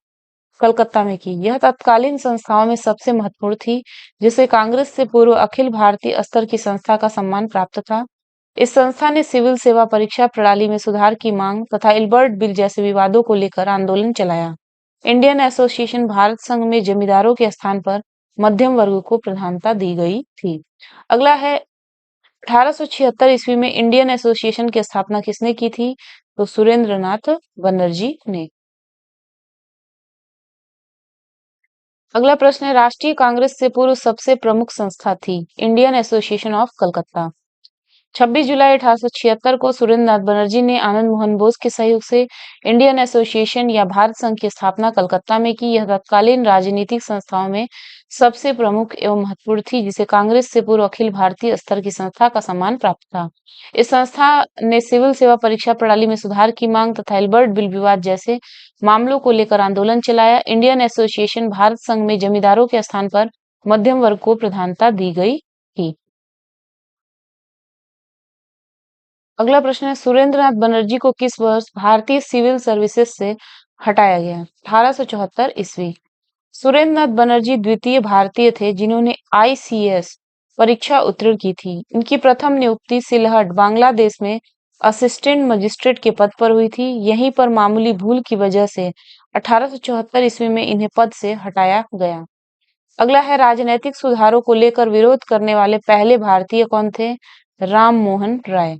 A: कलकत्ता में की। यह तत्कालीन संस्थाओं में सबसे महत्वपूर्ण थी, जिसे कांग्रेस से पूर्व अखिल भारतीय स्तर की संस्था का सम्मान प्राप्त था। इस संस्था ने सिविल सेवा परीक्षा प्रणाली में सुधार की मांग तथा इल्बर्ट बिल जैसे विवादों को लेकर आंदोलन चलाया। इंडियन एसोसिएशन भारत संघ में जमींदारों के स्थान पर मध्यम वर्ग को प्रधानता दी गई थी। अगला है 1876 ईस्वी में इंडियन एसोसिएशन की स्थापना किसने की थी? तो सुरेंद्रनाथ बनर्जी ने। अगला प्रश्न है राष्ट्रीय कांग्रेस से पूर्व सबसे प्रमुख संस्था थी इंडियन एसोसिएशन ऑफ कलकत्ता। 26 जुलाई 1876 को सुरेंद्रनाथ बनर्जी ने आनंद मोहन बोस के सहयोग से इंडियन एसोसिएशन या भारत संघ की स्थापना कलकत्ता में की। यह तत्कालीन राजनीतिक संस्थाओं में सबसे प्रमुख एवं महत्वपूर्ण थी, जिसे कांग्रेस से पूर्व अखिल भारतीय स्तर की संस्था का सम्मान प्राप्त था। इस संस्था ने सिविल सेवा परीक्षा प्रणाली में सुधार की मांग तथा एल्बर्ट बिल विवाद जैसे मामलों को लेकर आंदोलन चलाया। इंडियन एसोसिएशन भारत संघ में जमींदारों के स्थान पर मध्यम वर्ग को प्रधानता दी गई थी। अगला प्रश्न है सुरेंद्रनाथ बनर्जी को किस वर्ष भारतीय सिविल सर्विसेज से हटाया गया? 1874 ईस्वी। सुरेंद्रनाथ बनर्जी द्वितीय भारतीय थे जिन्होंने आईसीएस परीक्षा उत्तीर्ण की थी। इनकी प्रथम नियुक्ति सिलहट बांग्लादेश में असिस्टेंट मजिस्ट्रेट के पद पर हुई थी। यहीं पर मामूली भूल की वजह से 1874 ईस्वी में इन्हें पद से हटाया गया। अगला है राजनैतिक सुधारों को लेकर विरोध करने वाले पहले भारतीय कौन थे? राम मोहन राय।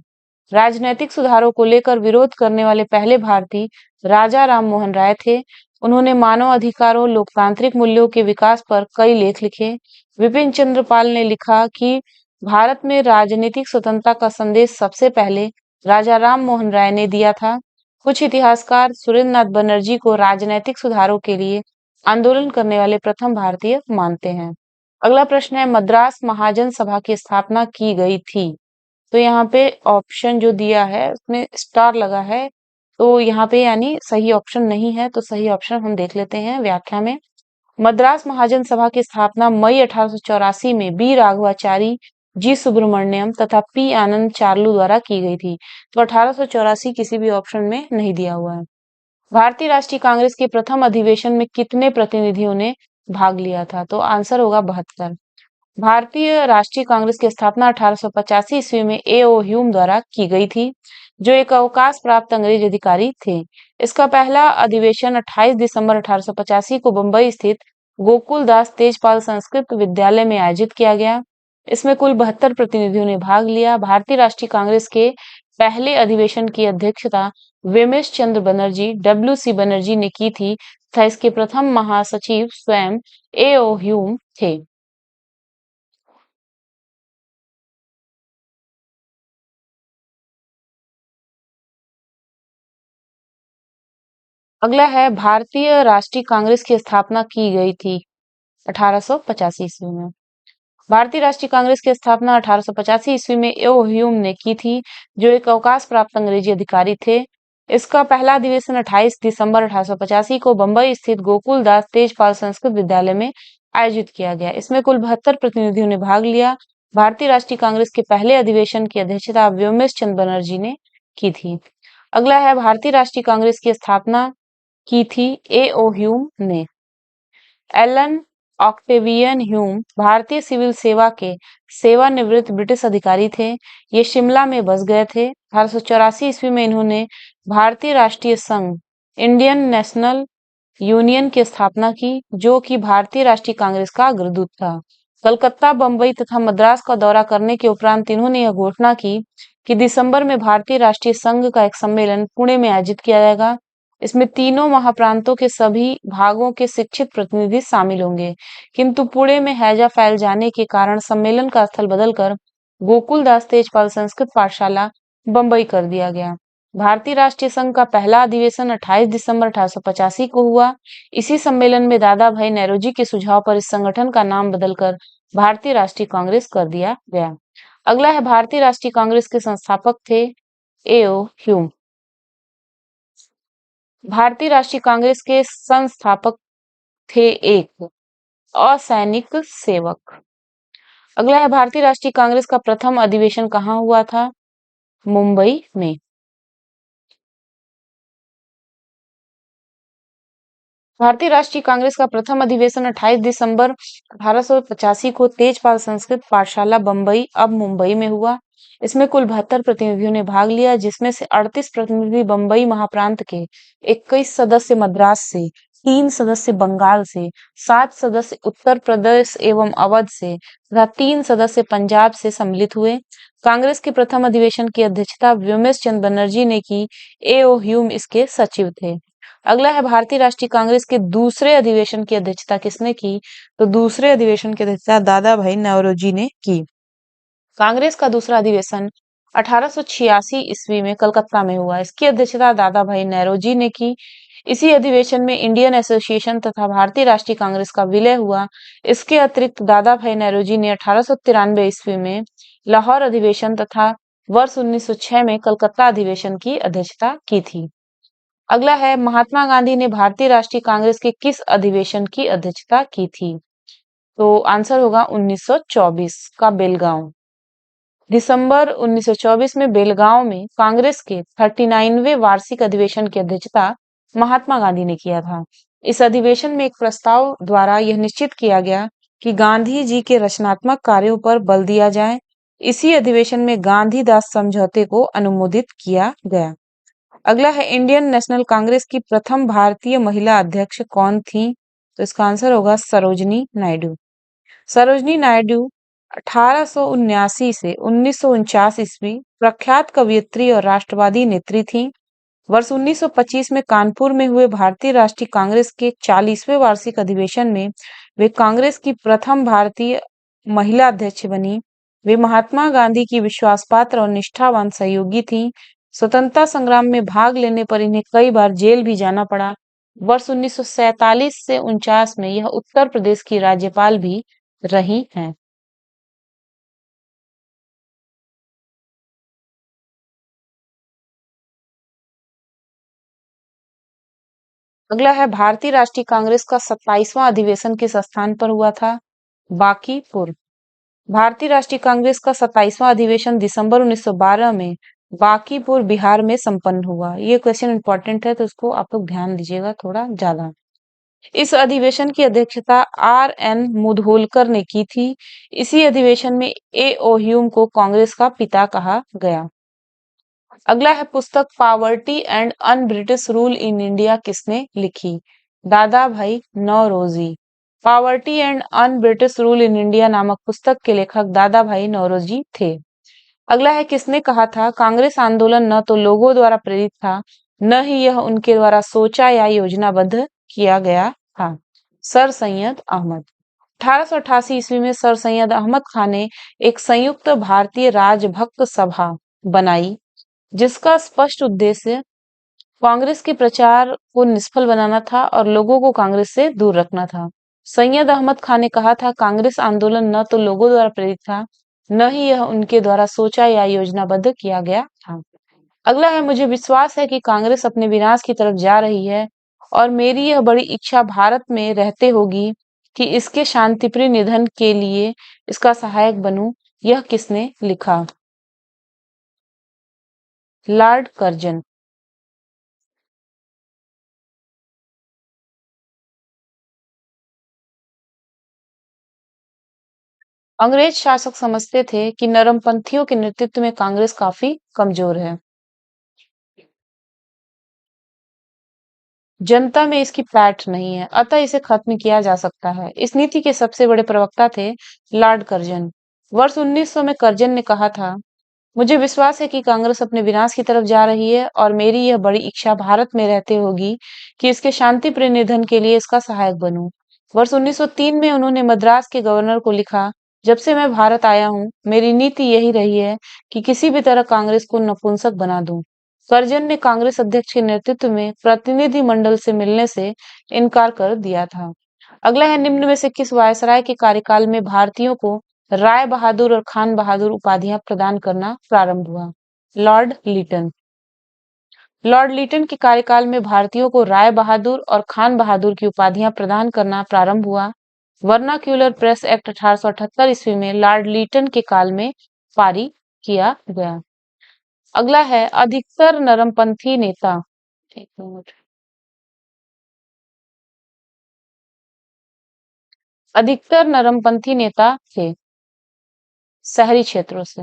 A: राजनैतिक सुधारों को लेकर विरोध करने वाले पहले भारतीय राजा राम मोहन राय थे। उन्होंने मानव अधिकारों, लोकतांत्रिक मूल्यों के विकास पर कई लेख लिखे। विपिन चंद्र पाल ने लिखा कि भारत में राजनीतिक स्वतंत्रता का संदेश सबसे पहले राजा राम मोहन राय ने दिया था। कुछ इतिहासकार सुरेंद्रनाथ बनर्जी को राजनैतिक सुधारों के लिए आंदोलन करने वाले प्रथम भारतीय मानते हैं। अगला प्रश्न है मद्रास महाजन सभा की स्थापना की गई थी। तो यहाँ पे ऑप्शन जो दिया है उसमें स्टार लगा है, तो यहाँ पे यानी सही ऑप्शन नहीं है। तो सही ऑप्शन हम देख लेते हैं व्याख्या में। मद्रास महाजन सभा की स्थापना मई 1884 में बी राघवाचारी, जी सुब्रमण्यम तथा पी आनंद चार्लू द्वारा की गई थी। तो 1884 किसी भी ऑप्शन में नहीं दिया हुआ है। भारतीय राष्ट्रीय कांग्रेस के प्रथम अधिवेशन में कितने प्रतिनिधियों ने भाग लिया था? तो आंसर होगा 72। भारतीय राष्ट्रीय कांग्रेस की स्थापना 1885 ईस्वी में ए.ओ. ह्यूम द्वारा की गई थी, जो एक अवकाश प्राप्त अंग्रेज अधिकारी थे। इसका पहला अधिवेशन 28 दिसंबर 1885 को बंबई स्थित गोकुलदास तेजपाल संस्कृत विद्यालय में आयोजित किया गया। इसमें कुल 72 प्रतिनिधियों ने भाग लिया। भारतीय राष्ट्रीय कांग्रेस के पहले अधिवेशन की अध्यक्षता वेमेश चंद्र बनर्जी डब्ल्यू.सी. बनर्जी ने की थी तथा इसके प्रथम महासचिव स्वयं ए.ओ. ह्यूम थे। अगला है भारतीय राष्ट्रीय कांग्रेस की स्थापना की गई थी 1885 ईस्वी में। भारतीय राष्ट्रीय कांग्रेस की स्थापना 1885 ईस्वी में ए ओ ह्यूम ने की थी, जो एक अवकाश प्राप्त अंग्रेजी अधिकारी थे। इसका पहला अधिवेशन 28 दिसंबर 1885 को बंबई स्थित गोकुल दास तेजपाल संस्कृत विद्यालय में आयोजित किया गया। इसमें कुल 72 प्रतिनिधियों ने भाग लिया। भारतीय राष्ट्रीय कांग्रेस के पहले अधिवेशन की अध्यक्षता व्योमेश चंद्र बनर्जी ने की थी। अगला है भारतीय राष्ट्रीय कांग्रेस की स्थापना की थी ए ओ ह्यूम ने। एलन ऑक्टेवियन ह्यूम भारतीय सिविल सेवा के सेवानिवृत्त ब्रिटिश अधिकारी थे। ये शिमला में बस गए थे। 1884 ईस्वी में इन्होंने भारतीय राष्ट्रीय संघ इंडियन नेशनल यूनियन की स्थापना की, जो कि भारतीय राष्ट्रीय कांग्रेस का अग्रदूत था। कलकत्ता, बंबई तथा मद्रास का दौरा करने के उपरांत इन्होंने यह घोषणा की कि दिसंबर में भारतीय राष्ट्रीय संघ का एक सम्मेलन पुणे में आयोजित किया जाएगा। इसमें तीनों महाप्रांतों के सभी भागों के शिक्षित प्रतिनिधि शामिल होंगे, किंतु पुणे में हैजा फैल जाने के कारण सम्मेलन का स्थल बदलकर गोकुलदास तेजपाल संस्कृत पाठशाला बंबई कर दिया गया। भारतीय राष्ट्रीय संघ का पहला अधिवेशन 28 दिसंबर 1885 को हुआ। इसी सम्मेलन में दादा भाई नौरोजी के सुझाव पर इस संगठन का नाम बदलकर भारतीय राष्ट्रीय कांग्रेस कर दिया गया। अगला है भारतीय राष्ट्रीय कांग्रेस के संस्थापक थे ए ओ ह्यूम। भारतीय राष्ट्रीय कांग्रेस के संस्थापक थे एक असैनिक सेवक। अगला है भारतीय राष्ट्रीय कांग्रेस का प्रथम अधिवेशन कहाँ हुआ था? मुंबई में। भारतीय राष्ट्रीय कांग्रेस का प्रथम अधिवेशन 28 दिसंबर 1885 को तेजपाल संस्कृत पाठशाला बंबई अब मुंबई में हुआ। इसमें कुल 72 प्रतिनिधियों ने भाग लिया, जिसमें से 38 प्रतिनिधि बंबई महाप्रांत के, 21 सदस्य मद्रास से, 3 सदस्य बंगाल से, 7 सदस्य उत्तर प्रदेश एवं अवध से तथा 3 सदस्य पंजाब से सम्मिलित हुए। कांग्रेस के प्रथम अधिवेशन की अध्यक्षता व्योमेश चंद्र बनर्जी ने की। ए ओ ह्यूम इसके सचिव थे। अगला है भारतीय राष्ट्रीय कांग्रेस के दूसरे अधिवेशन की अध्यक्षता किसने की? तो दूसरे अधिवेशन की अध्यक्षता दादा भाई नौरोजी ने की। कांग्रेस का दूसरा अधिवेशन 1886 ईस्वी में कलकत्ता में हुआ। इसकी अध्यक्षता दादा भाई नौरोजी ने की। इसी अधिवेशन में इंडियन एसोसिएशन तथा भारतीय राष्ट्रीय कांग्रेस का विलय हुआ। इसके अतिरिक्त दादा भाई नौरोजी ने 1893 ईस्वी में लाहौर अधिवेशन तथा वर्ष 1906 में कलकत्ता अधिवेशन की अध्यक्षता की थी। अगला है महात्मा गांधी ने भारतीय राष्ट्रीय कांग्रेस के किस अधिवेशन की अध्यक्षता की थी? तो आंसर होगा 1924 का बेलगांव। दिसंबर 1924 में बेलगांव में कांग्रेस के 39वें वार्षिक अधिवेशन की अध्यक्षता महात्मा गांधी ने किया था। इस अधिवेशन में एक प्रस्ताव द्वारा यह निश्चित किया गया कि गांधी जी के रचनात्मक कार्यों पर बल दिया जाए। इसी अधिवेशन में गांधी-दास समझौते को अनुमोदित किया गया। अगला है इंडियन नेशनल कांग्रेस की प्रथम भारतीय महिला अध्यक्ष कौन थी? तो इसका आंसर होगा सरोजनी नायडू। सरोजनी नायडू 1879 से 1949 ईस्वी प्रख्यात कवयित्री और राष्ट्रवादी नेत्री थी। वर्ष 1925 में कानपुर में हुए भारतीय राष्ट्रीय कांग्रेस के 40वें वार्षिक अधिवेशन में वे कांग्रेस की प्रथम भारतीय महिला अध्यक्ष बनी। वे महात्मा गांधी की विश्वासपात्र और निष्ठावान सहयोगी थीं। स्वतंत्रता संग्राम में भाग लेने पर इन्हें कई बार जेल भी जाना पड़ा। वर्ष 1947 से 49 में यह उत्तर प्रदेश की राज्यपाल भी रही हैं। अगला है भारतीय राष्ट्रीय कांग्रेस का 27वां अधिवेशन किस स्थान पर हुआ था? बांकीपुर। भारतीय राष्ट्रीय कांग्रेस का 27वां अधिवेशन दिसंबर 1912 में बांकीपुर बिहार में संपन्न हुआ। ये क्वेश्चन इंपॉर्टेंट है, तो इसको आप लोग ध्यान दीजिएगा थोड़ा ज्यादा। इस अधिवेशन की अध्यक्षता आर एन मुधोलकर ने की थी। इसी अधिवेशन में ए ओ ह्यूम को कांग्रेस का पिता कहा गया। अगला है पुस्तक poverty and un British rule in India किसने लिखी? Dadabhai Naoroji. Poverty and un British rule in India नामक पुस्तक के लेखक दादा भाई नौरोजी थे। अगला है किसने कहा था कांग्रेस आंदोलन न तो लोगों द्वारा प्रेरित था, न ही यह उनके द्वारा सोचा या योजनाबद्ध किया गया था? सर सैयद अहमद। 1888 ईस्वी में सर सैयद अहमद खान ने एक संयुक्त भारतीय राजभक्त सभा बनाई, जिसका स्पष्ट उद्देश्य कांग्रेस के प्रचार को निष्फल बनाना था और लोगों को कांग्रेस से दूर रखना था। सैयद अहमद खान ने कहा था, कांग्रेस आंदोलन न तो लोगों द्वारा प्रेरित था, न ही यह उनके द्वारा सोचा या योजनाबद्ध किया गया था। अगला है, मुझे विश्वास है कि कांग्रेस अपने विनाश की तरफ जा रही है और मेरी यह बड़ी इच्छा भारत में रहते होगी कि इसके शांतिप्रिय निधन के लिए इसका सहायक बनूं। यह किसने लिखा? Lord Curzon. अंग्रेज शासक समझते थे कि नरमपंथियों के नेतृत्व में कांग्रेस काफी कमजोर है। जनता में इसकी पैठ नहीं है, अतः इसे खत्म किया जा सकता है। इस नीति के सबसे बड़े प्रवक्ता थे लॉर्ड कर्जन। वर्ष 1900 में कर्जन ने कहा था, मुझे विश्वास है कि कांग्रेस अपने विनाश की तरफ जा रही है और मेरी यह बड़ी इच्छा भारत में रहते होगी कि इसके शांतिप्रिय निधन के लिए इसका सहायक बनूं। वर्ष 1903 में उन्होंने मद्रास के गवर्नर को लिखा, जब से मैं भारत आया हूं, मेरी नीति यही रही है कि किसी भी तरह कांग्रेस को नपुंसक बना दूं। कर्जन ने कांग्रेस अध्यक्ष के नेतृत्व में प्रतिनिधि मंडल से मिलने से इनकार कर दिया था। अगला है, निम्न में से किस वायसराय के कार्यकाल में भारतीयों को राय बहादुर और खान बहादुर उपाधियां प्रदान करना प्रारंभ हुआ? Lord Lytton. लॉर्ड लीटन के कार्यकाल में भारतीयों को राय बहादुर और खान बहादुर की उपाधियां प्रदान करना प्रारंभ हुआ। वर्नाक्यूलर प्रेस एक्ट 1878 ईस्वी में लॉर्ड लीटन के काल में पारित किया गया। अगला है, अधिकतर नरमपंथी नेता। एक मिनट। अधिकतर नरमपंथी नेता थे शहरी क्षेत्रों से।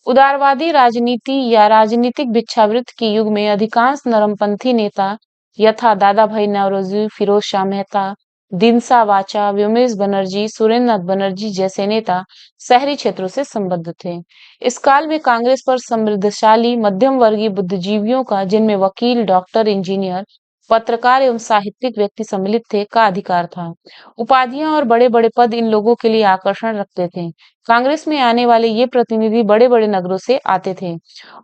A: उदारवादी राजनीति या राजनीतिक भिक्षावृत्ति के युग में अधिकांश नरमपंथी नेता यथा दादा भाई नौरोजी, फिरोज शाह मेहता, दिनसा वाचा, व्योमेश बनर्जी, सुरेंद्र नाथ बनर्जी जैसे नेता शहरी क्षेत्रों से संबद्ध थे। इस काल में कांग्रेस पर समृद्धशाली मध्यम वर्गीय बुद्धिजीवियों का, जिनमें वकील, डॉक्टर, इंजीनियर, पत्रकार एवं साहित्यिक व्यक्ति सम्मिलित थे, का अधिकार था। उपाधियां और बड़े बड़े पद इन लोगों के लिए आकर्षण रखते थे। कांग्रेस में आने वाले ये प्रतिनिधि बड़े बड़े नगरों से आते थे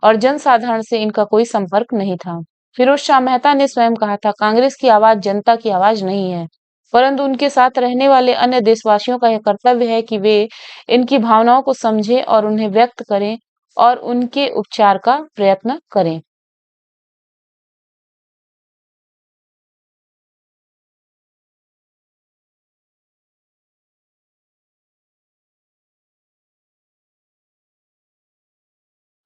A: और जनसाधारण से इनका कोई संपर्क नहीं था। फिरोज शाह मेहता ने स्वयं कहा था, कांग्रेस की आवाज जनता की आवाज नहीं है, परंतु उनके साथ रहने वाले अन्य देशवासियों का यह कर्तव्य है कि वे इनकी भावनाओं को समझें और उन्हें व्यक्त करें और उनके उपचार का प्रयत्न करें।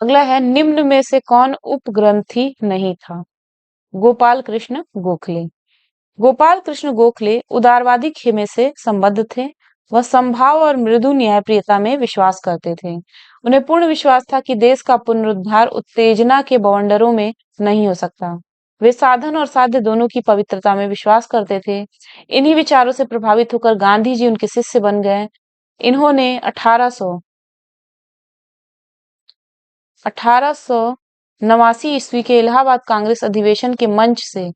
A: अगला है, निम्न में से कौन उपग्रंथी नहीं था? गोपाल कृष्ण गोखले। गोपाल कृष्ण गोखले उदारवादी खेमे से संबद्ध थे। वह समभाव और मृदु न्यायप्रियता में विश्वास करते थे। उन्हें पूर्ण विश्वास था कि देश का पुनरुद्धार उत्तेजना के बवंडरों में नहीं हो सकता। वे साधन और साध्य दोनों की पवित्रता में विश्वास करते थे। इन्हीं विचारों से प्रभावित होकर गांधी जी उनके शिष्य बन गए। इन्होंने 1889 ईस्वी के इलाहाबाद कांग्रेस अधिवेशन के मंच से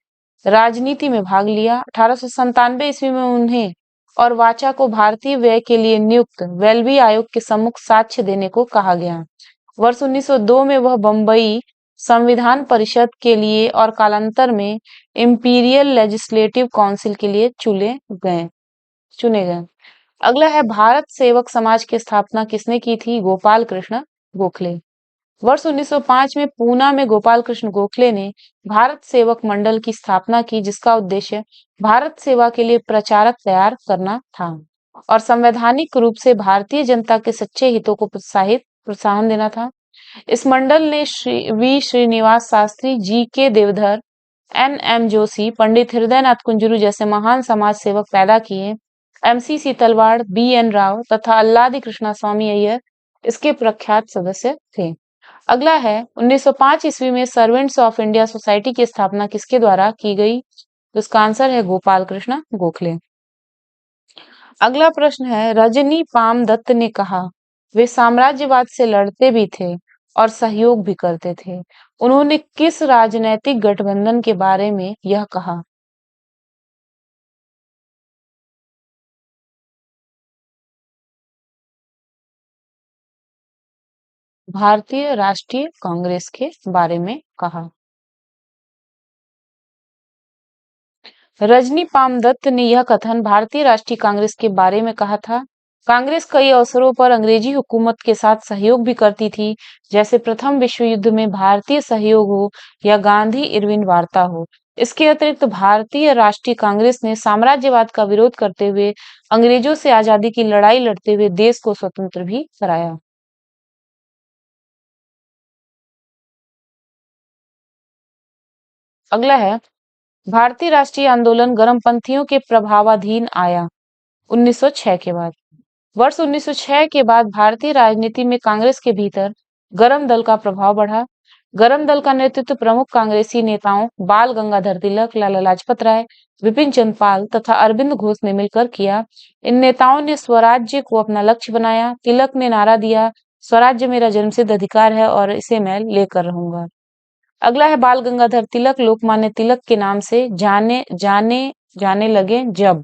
A: राजनीति में भाग लिया। 1897 ईस्वी में उन्हें और वाचा को भारतीय व्यय के लिए नियुक्त वेल्बी आयोग के सम्मुख साक्ष्य देने को कहा गया। वर्ष 1902 में वह बंबई संविधान परिषद के लिए और कालांतर में इंपीरियल लेजिस्लेटिव काउंसिल के लिए चुने गए। अगला है, भारत सेवक समाज की स्थापना किसने की थी? गोपाल कृष्ण गोखले। वर्ष 1905 में पूना में गोपाल कृष्ण गोखले ने भारत सेवक मंडल की स्थापना की, जिसका उद्देश्य भारत सेवा के लिए प्रचारक तैयार करना था और संवैधानिक रूप से भारतीय जनता के सच्चे हितों को प्रोत्साहन देना था। इस मंडल ने श्रीनिवास शास्त्री, जी के देवधर, एम जोशी, पंडित हृदयनाथ कुंजरू जैसे महान समाज सेवक पैदा किए। MC तलवाड़, BN राव तथा अल्लादी कृष्णा स्वामी अय्यर इसके प्रख्यात सदस्य थे। अगला है, 1905 ईस्वी में सर्वेंट्स ऑफ इंडिया सोसाइटी की स्थापना किसके द्वारा की गई? तो इसका आंसर है गोपाल कृष्ण गोखले। अगला प्रश्न है, रजनी पाम दत्त ने कहा, वे साम्राज्यवाद से लड़ते भी थे और सहयोग भी करते थे। उन्होंने किस राजनैतिक गठबंधन के बारे में यह कहा? भारतीय राष्ट्रीय कांग्रेस के बारे में कहा। रजनी पामदत्त ने यह कथन भारतीय राष्ट्रीय कांग्रेस के बारे में कहा था। कांग्रेस कई अवसरों पर अंग्रेजी हुकूमत के साथ सहयोग भी करती थी, जैसे प्रथम विश्व युद्ध में भारतीय सहयोग हो या गांधी इरविन वार्ता हो। इसके अतिरिक्त भारतीय राष्ट्रीय कांग्रेस ने साम्राज्यवाद का विरोध करते हुए अंग्रेजों से आजादी की लड़ाई लड़ते हुए देश को स्वतंत्र भी कराया। अगला है, भारतीय राष्ट्रीय आंदोलन गर्मपंथियों के प्रभावाधीन आया 1906 के बाद। वर्ष 1906 के बाद भारतीय राजनीति में कांग्रेस के भीतर गरम दल का प्रभाव बढ़ा। गरम दल का नेतृत्व प्रमुख कांग्रेसी नेताओं बाल गंगाधर तिलक, लाला लाजपत राय, विपिन चंद्र पाल तथा अरविंद घोष ने मिलकर किया। इन नेताओं ने स्वराज्य को अपना लक्ष्य बनाया। तिलक ने नारा दिया, स्वराज्य मेरा जन्मसिद्ध अधिकार है और इसे मैं लेकर रहूंगा। अगला है, बाल गंगाधर तिलक लोकमान्य तिलक के नाम से जाने जाने जाने लगे जब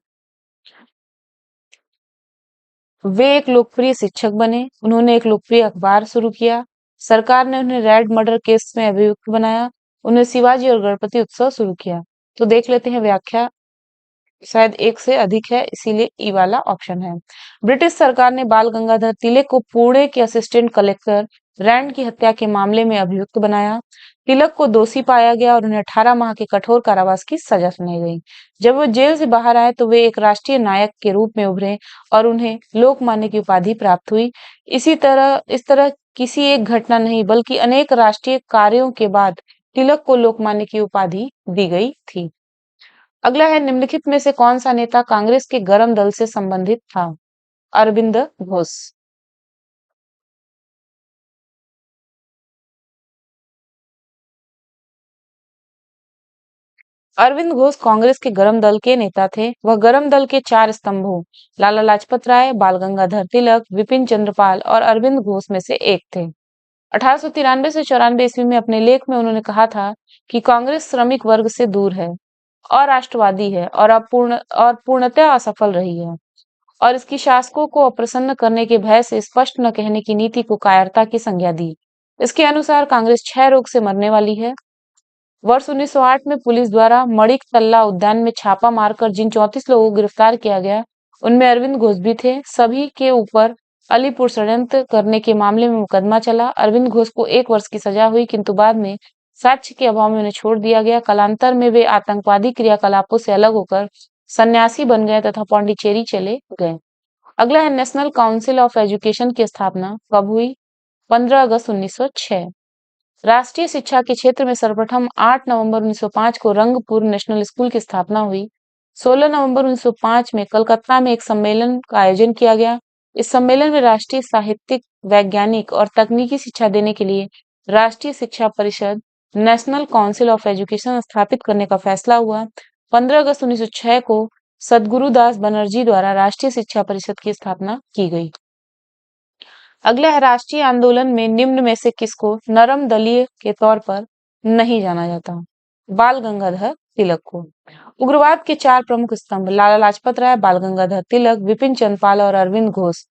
A: वे एक लोकप्रिय शिक्षक बने। उन्होंने एक लोकप्रिय अखबार शुरू किया। सरकार ने उन्हें रेड मर्डर केस में अभियुक्त बनाया। उन्हें शिवाजी और गणपति उत्सव शुरू किया। तो देख लेते हैं व्याख्या, शायद एक से अधिक है, इसीलिए ई वाला ऑप्शन है। ब्रिटिश सरकार ने बाल गंगाधर तिलक को पुणे के असिस्टेंट कलेक्टर रैंड की हत्या के मामले में अभियुक्त बनाया। तिलक को दोषी पाया गया और उन्हें 18 माह के कठोर कारावास की सजा सुनाई गई। जब वो जेल से बाहर आए तो वे एक राष्ट्रीय नायक के रूप में उभरे और उन्हें लोकमान्य की उपाधि प्राप्त हुई। इस तरह किसी एक घटना नहीं बल्कि अनेक राष्ट्रीय कार्यों के बाद तिलक को लोकमान्य की उपाधि दी गई थी। अगला है, निम्नलिखित में से कौन सा नेता कांग्रेस के गरम दल से संबंधित था? अरविंद घोष। अरविंद घोष कांग्रेस के गरम दल के नेता थे। वह गरम दल के चार स्तंभों लाला लाजपत राय, बाल गंगाधर तिलक, विपिन चंद्रपाल और अरविंद घोष में से एक थे। 1893 से 94 ईस्वी में अपने लेख में उन्होंने कहा था कि कांग्रेस श्रमिक वर्ग से दूर है, अराष्ट्रवादी है और पूर्णतः असफल रही है और इसकी शासकों को अप्रसन्न करने के भय से स्पष्ट न कहने की नीति को कायरता की संज्ञा दी। इसके अनुसार कांग्रेस क्षय रोग से मरने वाली है। वर्ष 1908 में पुलिस द्वारा मणिक तल्ला उद्यान में छापा मारकर जिन 34 लोगों को गिरफ्तार किया गया, उनमें अरविंद घोष भी थे। सभी के ऊपर अलीपुर षड्यंत्र करने के मामले में मुकदमा चला। अरविंद घोष को 1 वर्ष की सजा हुई, किंतु बाद में साक्ष्य के अभाव में उन्हें छोड़ दिया गया। कालांतर में वे आतंकवादी क्रियाकलापों से अलग होकर सन्यासी बन गए तथा पौंडीचेरी चले गए। अगला है, नेशनल काउंसिल ऑफ एजुकेशन की स्थापना कब हुई? 15 अगस्त 1906। राष्ट्रीय शिक्षा के क्षेत्र में सर्वप्रथम 8 नवंबर 1905 को रंगपुर नेशनल स्कूल की स्थापना हुई। 16 नवंबर 1905 में कलकत्ता में एक सम्मेलन का आयोजन किया गया। इस सम्मेलन में राष्ट्रीय साहित्यिक, वैज्ञानिक और तकनीकी शिक्षा देने के लिए राष्ट्रीय शिक्षा परिषद नेशनल काउंसिल ऑफ एजुकेशन स्थापित करने का फैसला हुआ। 15 अगस्त 1906 को सद्गुरुदास बनर्जी द्वारा राष्ट्रीय शिक्षा परिषद की स्थापना की गई। अगला है, राष्ट्रीय आंदोलन में निम्न में से किसको नरम दलीय के तौर पर नहीं जाना जाता? बाल गंगाधर तिलक को। उग्रवाद के चार प्रमुख स्तंभ लाला लाजपत राय, बाल गंगाधर तिलक, विपिन चंद्रपाल और अरविंद घोष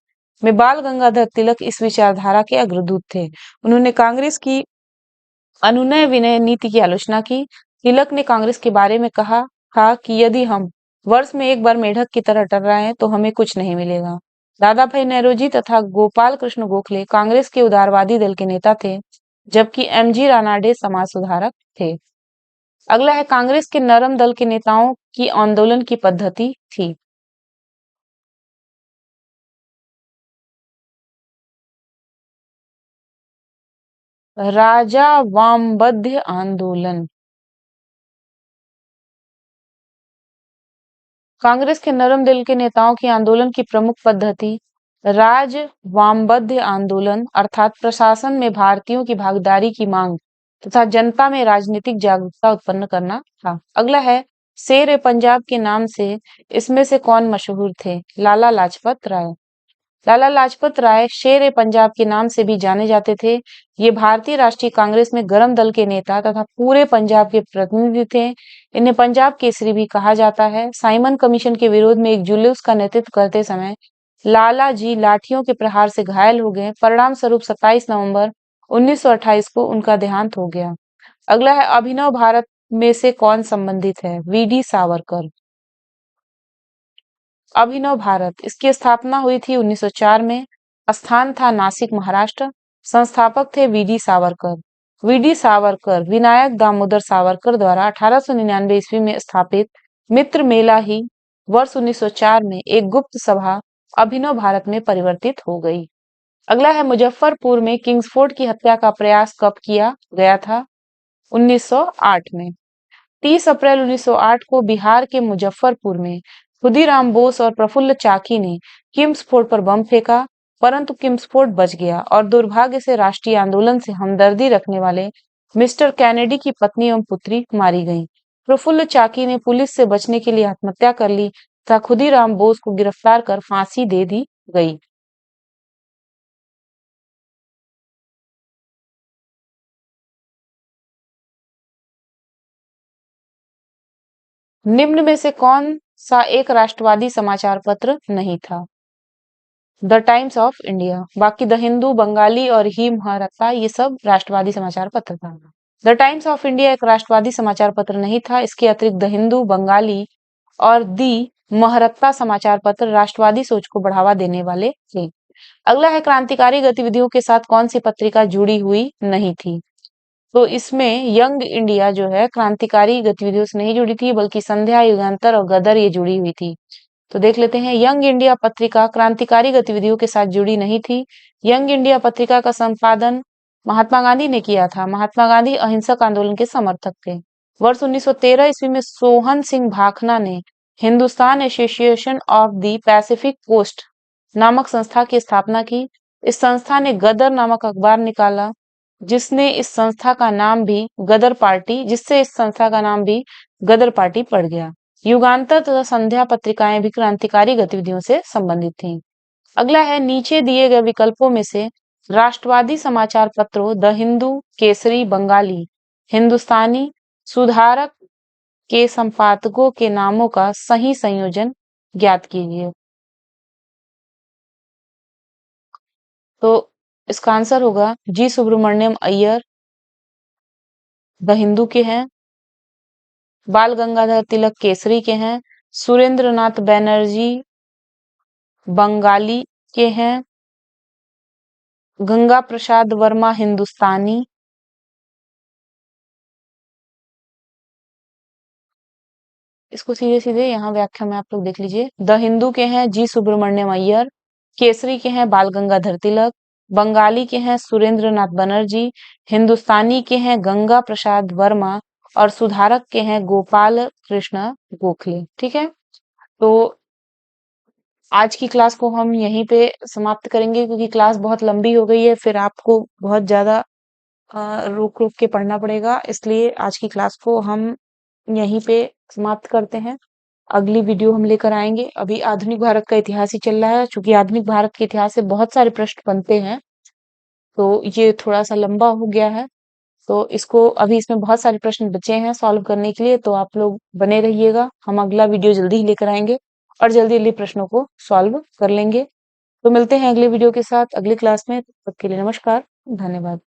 A: में बाल गंगाधर तिलक इस विचारधारा के अग्रदूत थे। उन्होंने कांग्रेस की अनुनय विनय नीति की आलोचना की। तिलक ने कांग्रेस के बारे में कहा था कि यदि हम वर्ष में एक बार मेढक की तरह टर्राएं हैं तो हमें कुछ नहीं मिलेगा। दादा भाई नेहरूजी तथा गोपाल कृष्ण गोखले कांग्रेस के उदारवादी दल के नेता थे, जबकि एमजी रानाडे समाज सुधारक थे। अगला है, कांग्रेस के नरम दल के नेताओं की आंदोलन की पद्धति थी। राजा वामबद्ध आंदोलन। कांग्रेस के नरम दिल के नेताओं की आंदोलन की प्रमुख पद्धति राज वामबद्ध आंदोलन अर्थात प्रशासन में भारतीयों की भागीदारी की मांग तथा जनता में राजनीतिक जागरूकता उत्पन्न करना था। अगला है, शेर ए पंजाब के नाम से इसमें से कौन मशहूर थे? लाला लाजपत राय। लाला लाजपत राय शेर ए पंजाब के नाम से भी जाने जाते थे। ये भारतीय राष्ट्रीय कांग्रेस में गरम दल के नेता तथा पूरे पंजाब के प्रतिनिधि थे। इन्हें पंजाब केसरी भी कहा जाता है। साइमन कमीशन के विरोध में एक जुलूस का नेतृत्व करते समय लाला जी लाठियों के प्रहार से घायल हो गए। परिणाम स्वरूप 27 नवंबर 1928 को उनका देहांत हो गया। अगला है, अभिनव भारत में से कौन संबंधित है? वीडी सावरकर। अभिनव भारत, इसकी स्थापना हुई थी 1904 में। स्थान था नासिक, महाराष्ट्र। संस्थापक थे वीडी सावरकर। वीडी सावरकर विनायक दामोदर सावरकर द्वारा 1899 ईस्वी में स्थापित मित्र मेला ही वर्ष 1904 में एक गुप्त सभा अभिनव भारत में परिवर्तित हो गई। अगला है मुजफ्फरपुर में किंग्सफोर्ड की हत्या का प्रयास कब किया गया था? 1908 में। 30 अप्रैल 1908 को बिहार के मुजफ्फरपुर में खुदीराम बोस और प्रफुल्ल चाकी ने किम्सफोर्ड पर बम फेंका, परंतु किम्सफोर्ड बच गया और दुर्भाग्य से राष्ट्रीय आंदोलन से हमदर्दी रखने वाले मिस्टर कैनेडी की पत्नी एवं पुत्री मारी गईं। प्रफुल्ल चाकी ने पुलिस से बचने के लिए आत्महत्या कर ली तथा खुदीराम बोस को गिरफ्तार कर फांसी दे दी गई। निम्न में से कौन सा एक राष्ट्रवादी समाचार पत्र नहीं था? The times of India. बाकी द हिंदू, बंगाली और ही महारत्ता ये सब राष्ट्रवादी समाचार पत्र था। द टाइम्स ऑफ इंडिया एक राष्ट्रवादी समाचार पत्र नहीं था। इसके अतिरिक्त द हिंदू, बंगाली और दी महारत्ता समाचार पत्र राष्ट्रवादी सोच को बढ़ावा देने वाले थे। अगला है क्रांतिकारी गतिविधियों के साथ कौन सी पत्रिका जुड़ी हुई नहीं थी? तो इसमें यंग इंडिया जो है क्रांतिकारी गतिविधियों से नहीं जुड़ी थी, बल्कि संध्या, युगांतर और गदर ये जुड़ी हुई थी। तो देख लेते हैं, यंग इंडिया पत्रिका क्रांतिकारी गतिविधियों के साथ जुड़ी नहीं थी। यंग इंडिया पत्रिका का संपादन महात्मा गांधी ने किया था। महात्मा गांधी अहिंसक आंदोलन के समर्थक थे। वर्ष 1913 ईस्वी में सोहन सिंह भाखना ने Hindustan Association of the Pacific Coast नामक संस्था की स्थापना की। इस संस्था ने गदर नामक अखबार निकाला, जिससे इस संस्था का नाम भी गदर पार्टी पड़ गया। युगांतर तथा संध्या पत्रिकाएं भी क्रांतिकारी गतिविधियों से संबंधित थीं। अगला है, नीचे दिए गए विकल्पों में से राष्ट्रवादी समाचार पत्रों द हिंदू, केसरी, बंगाली, हिंदुस्तानी, सुधारक के संपादकों के नामों का सही संयोजन ज्ञात कीजिए। तो इसका आंसर होगा जी सुब्रमण्यम अय्यर द हिंदू के हैं, बाल गंगाधर तिलक केसरी के हैं, सुरेंद्र नाथ बैनर्जी बंगाली के हैं, गंगा प्रसाद वर्मा हिंदुस्तानी, इसको सीधे सीधे यहाँ व्याख्या में आप लोग देख लीजिए। द हिंदू के हैं जी सुब्रमण्यम अय्यर, केसरी के हैं बाल गंगाधर तिलक, बंगाली के हैं सुरेंद्र नाथ बनर्जी, हिंदुस्तानी के हैं गंगा प्रसाद वर्मा और सुधारक के हैं गोपाल कृष्ण गोखले। ठीक है, तो आज की क्लास को हम यहीं पे समाप्त करेंगे, क्योंकि क्लास बहुत लंबी हो गई है, फिर आपको बहुत ज्यादा रुक रुक के पढ़ना पड़ेगा। इसलिए आज की क्लास को हम यहीं पे समाप्त करते हैं। अगली वीडियो हम लेकर आएंगे। अभी आधुनिक भारत का इतिहास ही चल रहा है, क्योंकि आधुनिक भारत के इतिहास से बहुत सारे प्रश्न बनते हैं, तो ये थोड़ा सा लंबा हो गया है। तो इसको अभी इसमें बहुत सारे प्रश्न बचे हैं सॉल्व करने के लिए, तो आप लोग बने रहिएगा। हम अगला वीडियो जल्दी ही लेकर आएंगे और जल्दी जल्दी प्रश्नों को सॉल्व कर लेंगे। तो मिलते हैं अगले वीडियो के साथ अगली क्लास में। तब तक के लिए नमस्कार, धन्यवाद।